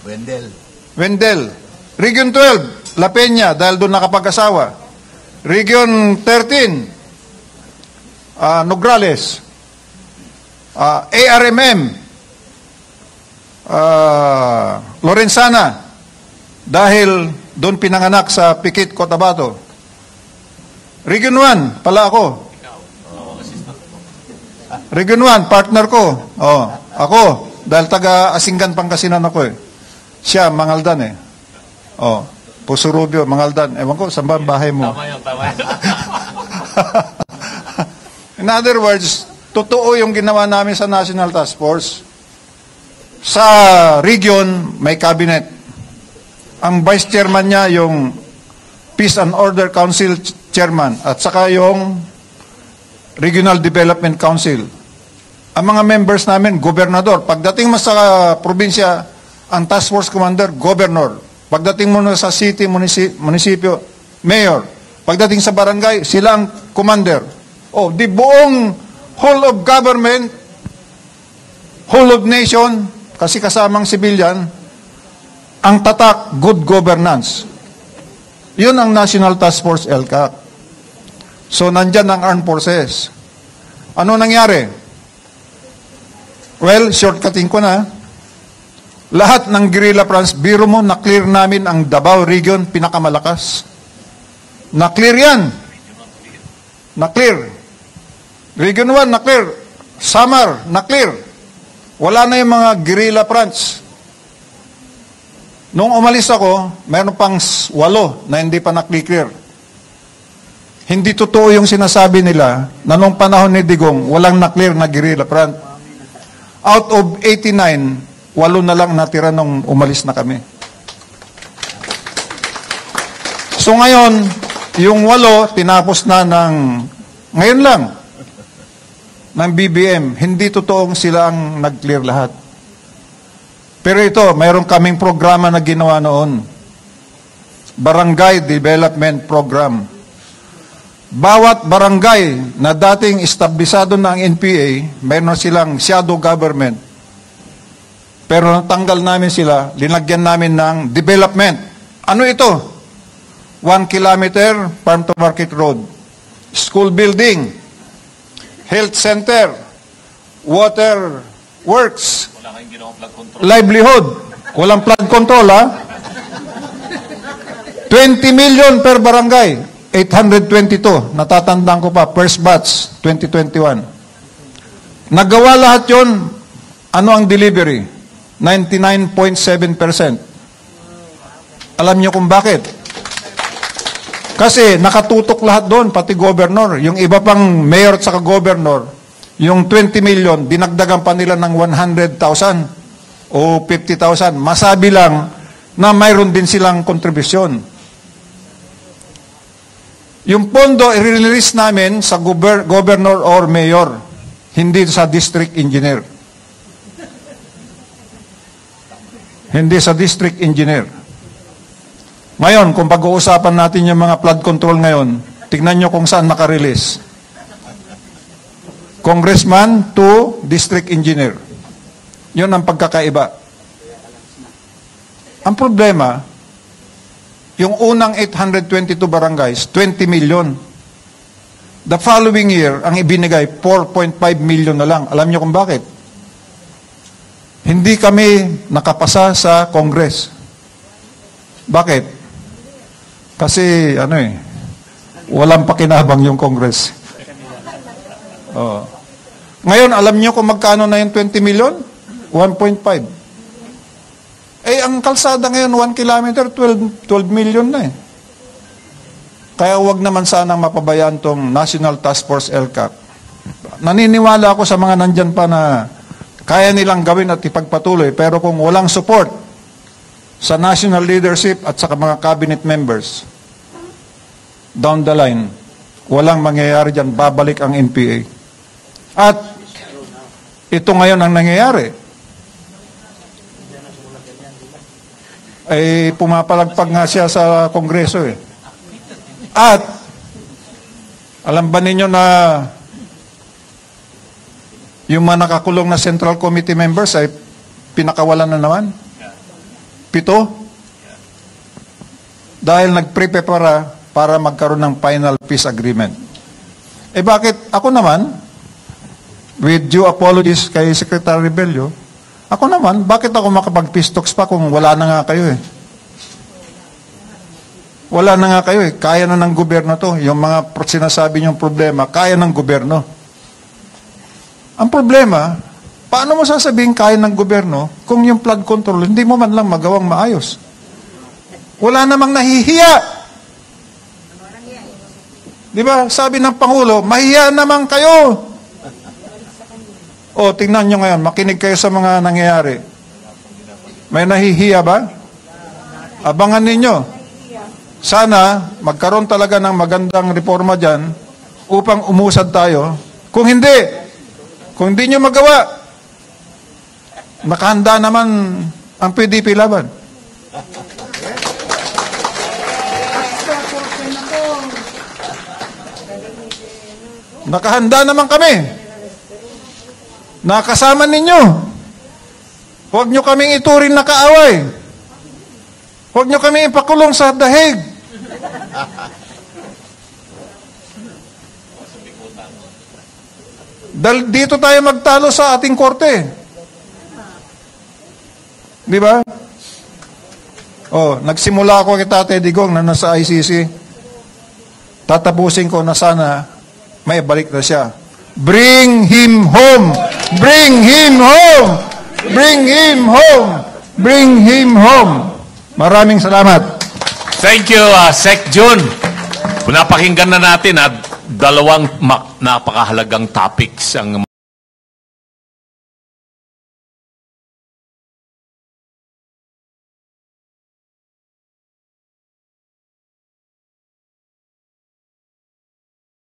Wendell. Region 12, La Peña, dahil doon nakapag-asawa. Region 13, Nograles. ARMM, Lorenzana, dahil doon pinanganak sa Pikit, Cotabato. Region 1, pala ako. Region 1, partner ko. Oh, ako, dahil taga-Asinggan, Pangasinan ako eh. Siya, Mangaldan eh. Oh, Puso Rubio, Mangaldan. Ewan ko, saan ba ang bahay mo? Tama yan, tama yan. In other words, totoo yung ginawa namin sa National Task Force. Sa region, may cabinet. Ang vice chairman niya, yung Peace and Order Council chairman, at saka yung Regional Development Council. Ang mga members namin, gobernador. Pagdating mo sa probinsya, ang task force commander, governor. Pagdating mo sa city, munisipyo, mayor. Pagdating sa barangay, sila ang commander. Oh, di buong whole of government, whole of nation, kasi kasamang civilian, ang tatak, good governance. Yun ang National Task Force LCAC. So, nandyan ang armed forces. Ano nangyari? Well, shortcutting ko na. Lahat ng guerrilla fronts, biro mo, na-clear namin ang Davao region, pinakamalakas. Na-clear yan. Na-clear. Region 1, na-clear. Samar, na-clear. Wala na yung mga guerrilla fronts. Nung umalis ako, mayroon pang 8 na hindi pa na-clear. Hindi totoo yung sinasabi nila na nung panahon ni Digong, walang na-clear na guerrilla front. Out of 89, 8 na lang natira nung umalis na kami. So ngayon, yung 8, tinapos na ngayon lang, ng BBM. Hindi totoong sila ang nag-clear lahat. Pero ito, mayroon kaming programa na ginawa noon. Barangay Development Program. Bawat barangay na dating establisado ng NPA, mayroon silang shadow government. Pero natanggal namin sila, linagyan namin ng development. Ano ito? 1 kilometer farm to market road, school building, health center, water works, Wala kayong ginawang flood control. livelihood. Walang flood control, ha? 20 million per barangay. 822. Natatandaan ko pa. First batch, 2021. Nagawa lahat yon. Ano ang delivery? 99.7%. Alam niyo kung bakit? Kasi nakatutok lahat doon, pati governor. Yung iba pang mayor at saka governor, yung 20 million, dinagdagan pa nila ng 100,000 o 50,000. Masabi lang na mayroon din silang kontribusyon. Yung pondo, i-release namin sa governor or mayor, hindi sa district engineer. Hindi sa district engineer. Ngayon, kung pag-uusapan natin yung mga flood control ngayon, tignan nyo kung saan naka-release. Congressman to district engineer. Yun ang pagkakaiba. Ang problema, yung unang 822 barangays, 20 million. The following year, ang ibinigay, 4.5 million na lang. Alam niyo kung bakit? Hindi kami nakapasa sa Congress. Bakit? Kasi, walang pakinabang yung Congress. Oh. Ngayon, alam niyo kung magkano na yung 20 million? 1.5. Ang kalsada ngayon, 1 kilometer, 12 million na eh. Kaya wag naman sanang mapabayaan tong National Task Force LCAC. Naniniwala ako sa mga nandyan pa na kaya nilang gawin at ipagpatuloy, pero kung walang support sa national leadership at sa mga cabinet members, down the line, walang mangyayari dyan, babalik ang NPA. At ito ngayon ang nangyayari. Ay pumapalagpag nga siya sa Kongreso eh. At alam ba ninyo na yung mga nakakulong na Central Committee members ay pinakawalan na naman? 7? Dahil nagprepare para magkaroon ng final peace agreement. Bakit ako naman, with due apologies kay Secretary Rebello, Ako naman, bakit ako makapag-peace talks pa kung wala na nga kayo eh? Wala na nga kayo eh. Kaya na ng gobyerno to. Yung mga sinasabi niyong problema, kaya ng gobyerno. Ang problema, paano mo sasabihin kaya ng gobyerno kung yung flood control, hindi mo man lang magawang maayos? Wala namang nahihiya. Di ba? Sabi ng Pangulo, mahiya naman kayo. O, tingnan nyo ngayon, makinig kayo sa mga nangyayari. May nahihiya ba? Abangan ninyo. Sana, magkaroon talaga ng magandang reforma dyan upang umusad tayo. Kung hindi nyo magawa, nakahanda naman ang PDP laban. Nakahanda naman kami. Nakasama ninyo. Huwag nyo kaming ituring na kaaway. Huwag nyo kaming ipakulong sa dahig. Dahil dito tayo magtalo sa ating korte. Di ba? Nagsimula ako kay Tatay Digong na nasa ICC. Tatapusin ko na sana may balik na siya. Bring him home! Bring him home! Bring him home! Bring him home! Maraming salamat. Thank you, Sec Jun. Napakinggan na natin at dalawang napakahalagang topics ang